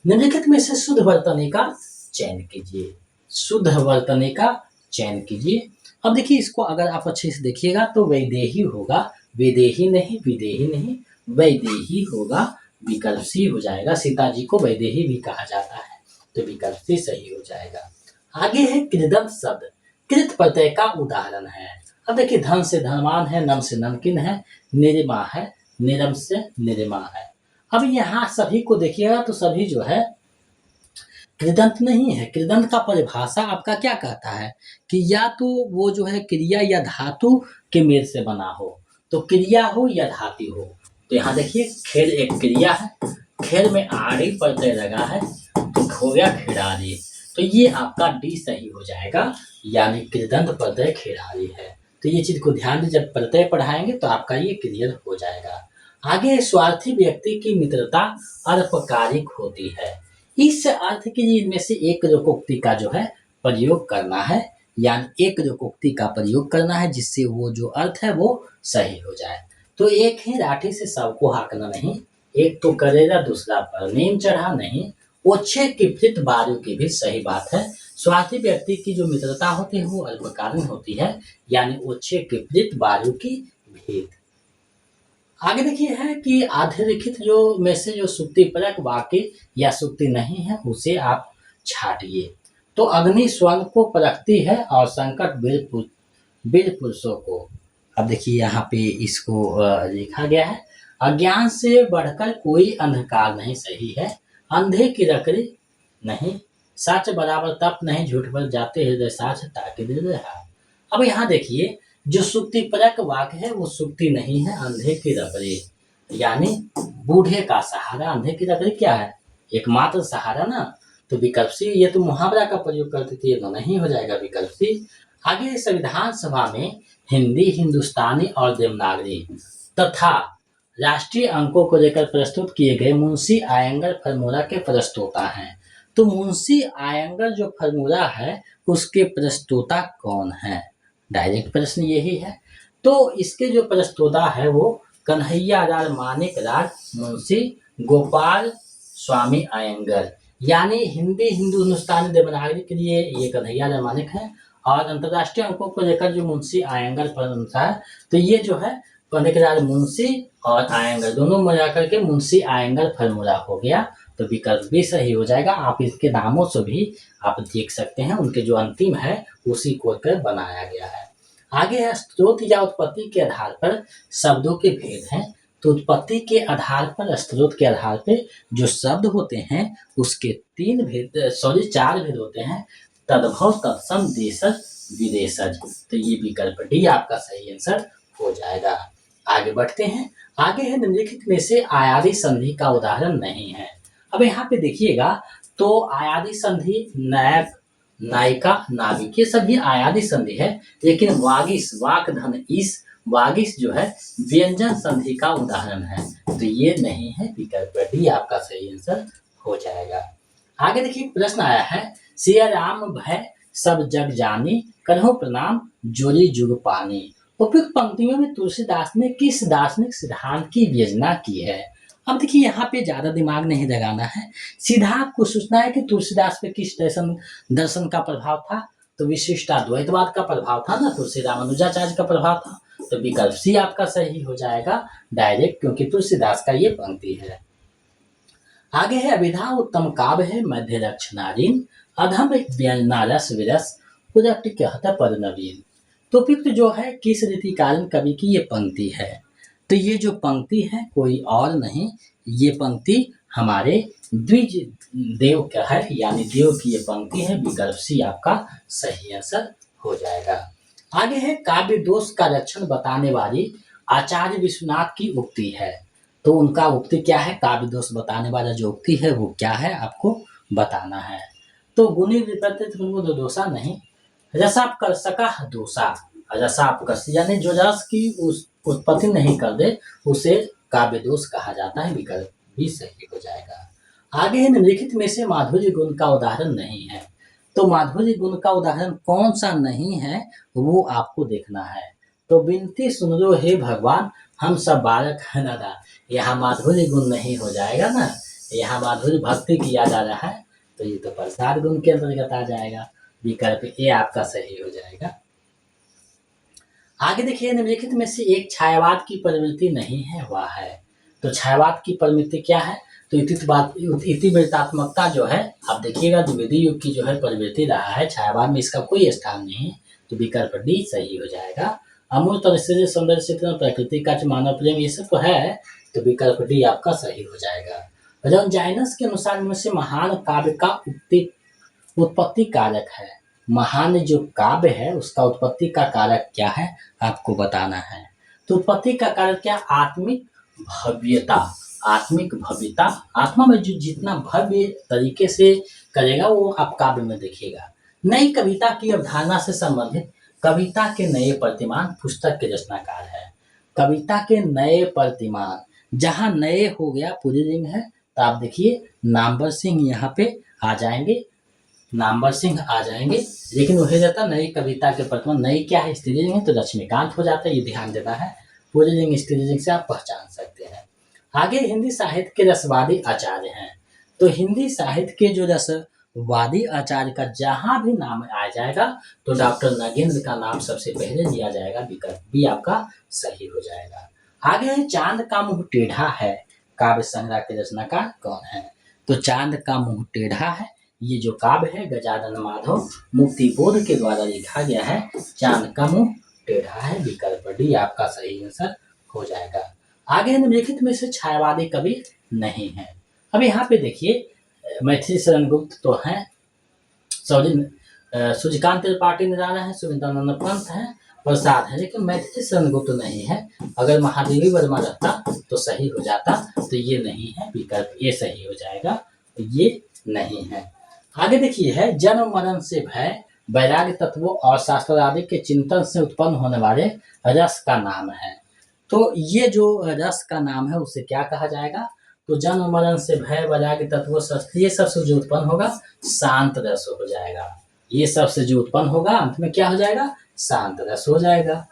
निम्नलिखित में से शुद्ध वर्तनी का चयन कीजिए, शुद्ध वर्तनी का चयन कीजिए। अब देखिए इसको अगर आप अच्छे से देखिएगा तो वैदेही होगा, विदेही नहीं, विदेही नहीं, वैदेही होगा, विकल्प सी हो जाएगा। सीता जी को वैदेही भी कहा जाता है, तो विकल्प सी सही हो जाएगा। आगे है कृदंत शब्द, कृत प्रत्यय का उदाहरण है। अब देखिए धन से धनवान है, नम से नमकीन है, निरमा है, निरम से निरमा है। अब यहाँ सभी को देखिएगा तो सभी जो है कृदंत नहीं है। कृदंत का परिभाषा आपका क्या कहता है कि या तो वो जो है क्रिया या धातु के मेल से बना हो, तो क्रिया हो या धातु हो। तो यहाँ देखिए खेल एक क्रिया है, खेल में आड़ी प्रत्यय लगा है, तो हो गया खिलाड़ी। तो ये आपका डी सही हो जाएगा, यानी कृदंत प्रत्यय खिलाड़ी है। तो ये चीज को ध्यान दे, जब प्रत्यय पढ़ाएंगे तो आपका ये क्लियर हो जाएगा। आगे स्वार्थी व्यक्ति की मित्रता अल्पकालिक होती है। इस अर्थ के लिए इनमें से एक लोकोक्ति का जो है प्रयोग करना है, यानी एक लोकोक्ति का प्रयोग करना है जिससे वो जो अर्थ है वो सही हो जाए। तो एक ही लाठी से सबको हाँकना नहीं, एक तो करेला दूसरा पर नीम चढ़ा नहीं, ओछे की प्रीत बारू की भी सही बात है। स्वार्थी व्यक्ति की जो मित्रता होती है वो अल्पकालीन होती है, यानी ओछे की प्रीत बारू की भेद। आगे देखिए है कि अधिलिखित जो में से जो सुक्ति परक वाक्य या सुक्ति नहीं है उसे आप छाटिए। तो अग्नि स्वर्ण को परखती है और संकट वीर पुरुषों को। अब देखिए यहाँ पे इसको लिखा गया है, अज्ञान से बढ़कर कोई अंधकार नहीं सही है, अंधे की लकड़ी नहीं, सच बराबर तप नहीं, झूठ पर जाते हृदय साच ताकि दिल रहा। अब यहाँ देखिए जो सुक्ति परक वाक्य है वो सुक्ति नहीं है, अंधे की लकड़ी, यानी बूढ़े का सहारा। अंधे की लकड़ी क्या है, एकमात्र सहारा ना, तो विकल्प सी। ये तो मुहावरा का प्रयोग करते थे, ये तो नहीं हो जाएगा विकल्प सी। आगे संविधान सभा में हिंदी, हिंदुस्तानी और देवनागरी तथा राष्ट्रीय अंकों को लेकर प्रस्तुत किए गए मुंशी आयंगर फार्मूला के प्रस्तोता हैं। तो मुंशी आयंगर जो फार्मूला है उसके प्रस्तोता कौन है, डायरेक्ट प्रश्न यही है। तो इसके जो प्रस्तोता है वो कन्हैया लाल मानिक लाल मुंशी गोपाल स्वामी आयंगर, यानी हिंदी, हिंदुस्तानी, देवनागरी के लिए ये कन्हैया लाल मानिक है, और अंतर्राष्ट्रीय अंकों को लेकर जो मुंशी आयंगर फॉर्मूला है, तो ये जो है पंडित लाल मुंशी और आयंगर दोनों मिलाकर के मुंशी आयंगर फार्मूला हो गया। तो विकल्प भी सही हो जाएगा। आप इसके नामों से भी आप देख सकते हैं, उनके जो अंतिम है उसी को कर बनाया गया है। आगे है स्रोत या उत्पत्ति के आधार पर शब्दों के भेद हैं। तो उत्पत्ति के आधार पर, स्रोत के आधार पे जो शब्द होते हैं उसके चार भेद होते हैं, तद्भव, तत्सम, देशज, विदेशज। तो ये विकल्प डी आपका सही आंसर हो जाएगा। आगे बढ़ते हैं। आगे है निम्नलिखित में से आयादी संधि का उदाहरण नहीं है। अब यहाँ पे देखिएगा तो आयादी संधि नायक, नायिका, नाविक ये सभी आयादी संधि है, लेकिन वागिस, वाक धन इस, वागिस जो है व्यंजन संधि का उदाहरण है, तो ये नहीं है, विकल्प डी आपका सही आंसर हो जाएगा। आगे देखिए प्रश्न आया है, सिया राम भय सब जग जानी, करहो प्रणाम जोरी जुग पानी। उपयुक्त पंक्तियों में तुलसीदास ने किस दार्शनिक सिद्धांत की विवेचना की है। अब देखिए यहाँ पे ज्यादा दिमाग नहीं लगाना है, सीधा आपको सोचना है कि तुलसीदास पे किस दर्शन का प्रभाव था। तो विशिष्टाद्वैतवाद का प्रभाव था ना, तुलसी रामानुजाचार्य का प्रभाव था। तो विकल्प सी आपका सही हो जाएगा डायरेक्ट, क्योंकि तुलसीदास का ये पंक्ति है। आगे है अभिधा उत्तम काव्य है, मध्य लक्षणारीन, अधम व्यंजनारस विरस, उदट कहत पद नवीन। तो उपयुक्त जो है किस रीतिकालीन कवि की ये पंक्ति है। तो ये जो पंक्ति है कोई और नहीं, ये पंक्ति हमारे द्विज देव का है, यानी देव की ये पंक्ति है। विकल्प सी आपका सही आंसर हो जाएगा। आगे है काव्य दोष का लक्षण बताने वाली आचार्य विश्वनाथ की उक्ति है। तो उनका उक्ति क्या है, काव्य दोष बताने वाला जो उक्ति है वो क्या है आपको बताना है। तो गुणी विपरीत दोषा नहीं, रसाप कर सका दोषा, रसाप कर यानी जो रस की उस उत्पत्ति नहीं कर दे उसे काव्य दोष कहा जाता है। विकल्प भी सही हो जाएगा। आगे है निम्नलिखित में से माधुर्य गुण का उदाहरण नहीं है। तो माधुर्य गुण का उदाहरण कौन सा नहीं है वो आपको देखना है। तो विनती सुन लो हे भगवान, हम सब बालक है नादान, यहाँ माधुर्य गुण नहीं हो जाएगा ना, यहाँ माधुर्य भक्ति किया जा रहा है। तो ये तो प्रसार गुण के अंतर्गत आ जाएगा। विकल्प ए आपका सही हो जाएगा। आगे देखिए, निम्नलिखित में से एक छायावाद की प्रवृत्ति नहीं है, वह है। तो छायावाद की प्रवृत्ति क्या है? तो इतिवृत्तात्मकता जो है, आप देखिएगा द्विवेदी युग की जो है प्रवृत्ति रहा है, छायावाद में इसका कोई स्थान नहीं है, तो विकल्प डी सही हो जाएगा। अमूर्त परिस्थिति, सौंदर्य चित्रण, प्रकृति का मानव प्रेम, ये सब तो है, तो विकल्प डी आपका सही हो जाएगा। रॉन्जाइनस के अनुसार इनमें से महान काव्य का उत्पत्ति कारक है। महान जो काव्य है उसका उत्पत्ति का कारक क्या है, आपको बताना है। तो उत्पत्ति का कारक क्या? आत्मिक भव्यता। आत्मिक भव्यता, आत्मा में जो जितना भव्य तरीके से करेगा वो आप काव्य में देखिएगा। नई कविता की अवधारणा से संबंधित कविता के नए प्रतिमान पुस्तक के रचनाकार है। कविता के नए प्रतिमान, जहां नए हो गया पुल्लिंग है, तो आप देखिए नामवर सिंह यहाँ पे आ जाएंगे, नामवर सिंह आ जाएंगे, लेकिन वही रहता नई कविता के प्रतिमान, नई क्या है स्त्रीलिंग है, तो लक्ष्मीकांत हो जाता है, ये ध्यान देना है। पुल्लिंग स्त्रीलिंग से आप पहचान सकते हैं। आगे हिंदी साहित्य के रसवादी आचार्य हैं। तो हिंदी साहित्य के जो रसवादी आचार्य का जहां भी नाम आ जाएगा तो डॉक्टर नगेंद्र का नाम सबसे पहले लिया जाएगा, विकल्प बी आपका सही हो जाएगा। आगे है चांद का मुंह टेढ़ा है, काव्य संग्रह के रचनाकार कौन है? तो चांद का मुंह टेढ़ा है, ये जो काव्य है गजानन माधव मुक्तिबोध के द्वारा लिखा गया है। चांद का मुंह टेढ़ा है, विकल्प डी आपका सही आंसर हो जाएगा। आगे निम्नलिखित में से छायावादी कवि नहीं है। अब यहाँ पे देखिए मैथिली शरण गुप्त तो हैं, सूर्यकांत त्रिपाठी निराला है, सुमित्रानंद पंत है, प्रसाद है, लेकिन मैथिली शरण गुप्त नहीं है। अगर महादेवी वर्मा रहता तो सही हो जाता, तो ये नहीं है, विकल्प ये सही हो जाएगा, तो ये नहीं है। आगे देखिए है जन्म मरण से भय, वैराग्य तत्वों और शास्त्र आदि के चिंतन से उत्पन्न होने वाले रस का नाम है। तो ये जो रस का नाम है उसे क्या कहा जाएगा? तो जन्म मरण से भय, वैराग्य तत्वों, ये सबसे जो उत्पन्न होगा शांत रस हो जाएगा। ये सबसे जो उत्पन्न होगा अंत में क्या हो जाएगा? शांत रस हो जाएगा।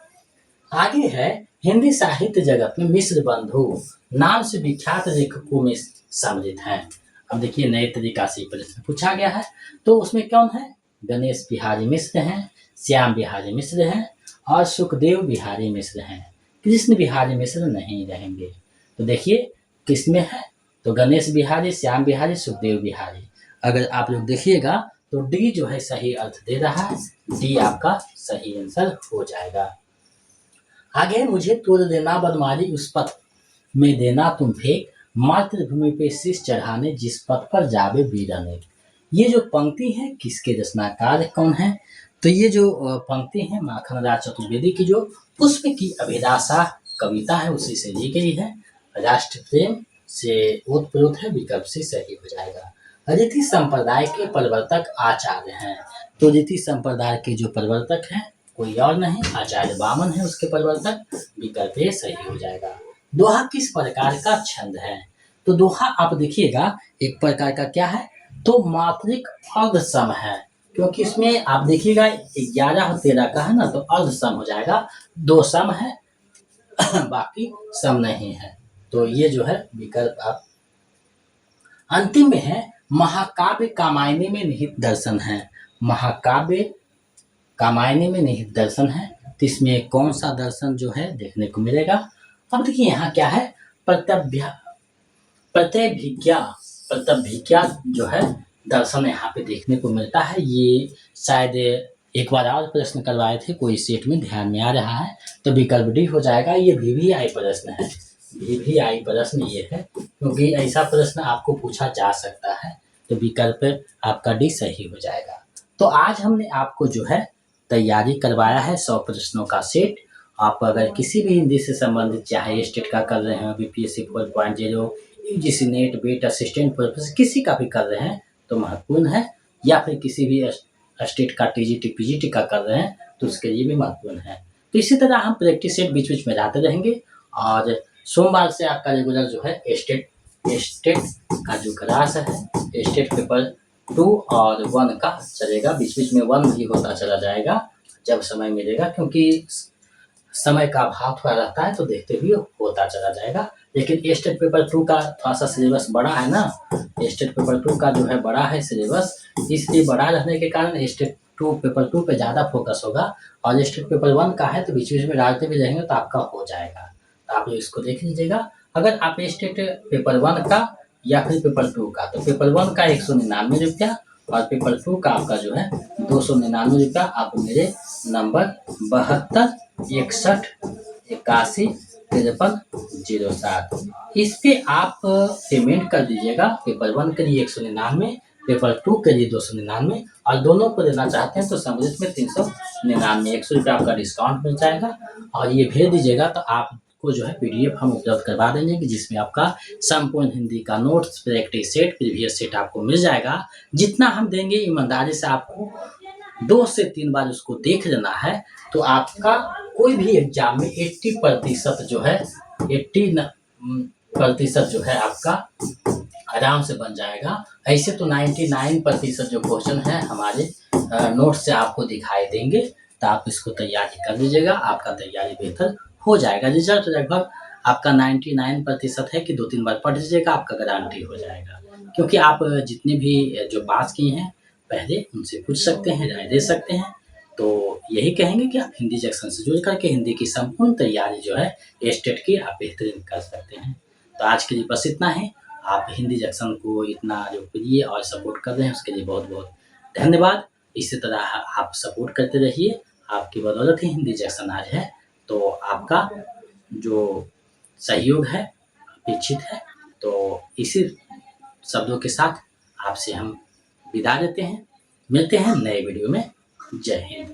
आगे है हिंदी साहित्य जगत में मिश्र बंधु नाम से विख्यात लेखकों में सम्मिलित हैं। अब देखिए नए तरीका से प्रश्न पूछा गया है, तो उसमें कौन है? गणेश बिहारी मिश्र हैं, श्याम बिहारी मिश्र हैं और सुखदेव बिहारी मिश्र हैं। कृष्ण बिहारी मिश्र नहीं रहेंगे। तो देखिए किसमें है? तो गणेश बिहारी, श्याम बिहारी, सुखदेव बिहारी। अगर आप लोग देखिएगा तो डी जो है सही अर्थ दे रहा है, डी आपका सही आंसर हो जाएगा। आगे मुझे तोड़ देना बनमाली उस पथ में देना तुम फेंक, मातृभूमि पे शीश चढ़ाने जिस पथ पर जावे वीरने। ये जो पंक्ति है किसके रचनाकार कौन है? तो ये जो पंक्ति है माखनलाल चतुर्वेदी की जो पुष्प की अभिलाषा कविता है उसी से ली गई है। राष्ट्र प्रेम से ओतप्रोत है, विकल्प से सही हो जाएगा। रीति संप्रदाय के प्रवर्तक आचार्य हैं। तो रीति संप्रदाय के जो प्रवर्तक हैं कोई और नहीं, आचार्य वामन है उसके प्रवर्तक, विकल्प ए सही हो जाएगा। दोहा किस प्रकार का छंद है? तो दोहा आप देखिएगा एक प्रकार का क्या है? तो मात्रिक अर्ध सम है, क्योंकि इसमें आप देखिएगा 11 और 13 का है ना, तो अर्ध सम हो जाएगा, 2 सम है बाकी सम नहीं है, तो ये जो है विकल्प आप। अंतिम में है महाकाव्य कामायनी में निहित दर्शन है। महाकाव्य कामायनी में निहित दर्शन है, तो इसमें कौन सा दर्शन जो है देखने को मिलेगा? अब देखिए यहाँ क्या है? प्रत्यभिज्ञा जो है दर्शन यहाँ पे देखने को मिलता है। ये शायद एक बार और प्रश्न करवाए थे कोई सेट में, ध्यान में आ रहा है, तो विकल्प डी हो जाएगा। ये VVI प्रश्न है, VVI प्रश्न ये है, क्योंकि ऐसा प्रश्न आपको पूछा जा सकता है, तो विकल्प आपका डी सही हो जाएगा। तो आज हमने आपको जो है तैयारी करवाया है 100 प्रश्नों का सेट। आप अगर किसी भी हिंदी से संबंधित चाहे स्टेट का कर रहे हैं, BPSC 4.0, UGC नेट, बेट, असिस्टेंट प्रोफेसर, किसी का भी कर रहे हैं तो महत्वपूर्ण है, या फिर किसी भी स्टेट का TGT PGT का कर रहे हैं तो उसके लिए भी महत्वपूर्ण है। तो इसी तरह हम प्रैक्टिस सेट बीच बीच में लाते रहेंगे, और सोमवार से आपका रेगुलर जो है स्टेट का जो क्लास है, स्टेट पेपर 2 और 1 का चलेगा, बीच बीच में 1 भी होता चला जाएगा जब समय मिलेगा, क्योंकि समय का अभाव थोड़ा रहता है तो देखते हुए होता चला जाएगा। लेकिन स्टेट पेपर 2 का थोड़ा-सा सिलेबस बड़ा है ना, स्टेट पेपर 2 का जो है बड़ा है सिलेबस, इसलिए बड़ा रहने के कारण स्टेट 2 पेपर 2 पे ज़्यादा फोकस होगा और स्टेट पेपर 1 का है तो बीच-बीच में डालते भी रहेंगे तो आपका हो जाएगा। तो आप इसको देख लीजिएगा। अगर आप स्टेट पेपर 1 का या फिर पेपर 2 का, तो पेपर 1 का ₹199 और पेपर 2 का आपका जो है ₹299। आप मेरे नंबर 72 61 81 53 07 इस पे आप पेमेंट कर दीजिएगा। पेपर 1 के लिए 199, पेपर 2 के लिए 299 और दोनों को लेना चाहते हैं तो सम्मिलित में 399, ₹100 आपका डिस्काउंट मिल जाएगा। और ये भेज दीजिएगा तो आपको जो है पीडीएफ हम उपलब्ध करवा देंगे कि जिसमें आपका संपूर्ण हिंदी का notes, practice set, previous set आपको मिल जाएगा। जितना हम देंगे ईमानदारी से आपको 2 से 3 बार उसको देख लेना है तो आपका कोई भी एग्जाम में 80% जो है 80% जो है आपका आराम से बन जाएगा। ऐसे तो 99% जो क्वेश्चन है हमारे नोट से आपको दिखाई देंगे। तो आप इसको तैयारी कर लीजिएगा, आपका तैयारी बेहतर हो जाएगा। रिजल्ट लगभग आपका 99% है कि 2-3 बार पढ़ लीजिएगा, आपका गारंटी हो जाएगा। क्योंकि आप जितने भी जो पास किए हैं पहले उनसे पूछ सकते हैं, राय दे सकते हैं। तो यही कहेंगे कि आप हिंदी जंक्शन से जुड़ करके हिंदी की संपूर्ण तैयारी जो है स्टेट की आप बेहतरीन कर सकते हैं। तो आज के लिए बस इतना ही। आप हिंदी जंक्शन को इतना जो प्रिय और सपोर्ट कर रहे हैं उसके लिए बहुत-बहुत धन्यवाद। इसी तरह आप सपोर्ट करते रहिए, आपकी बदौलत ही हिंदी जंक्शन आज है। तो आपका जो सहयोग है अपेक्षित है। तो इसी शब्दों के साथ आपसे हम विदा लेते हैं। मिलते हैं नए वीडियो में। जय हिंद।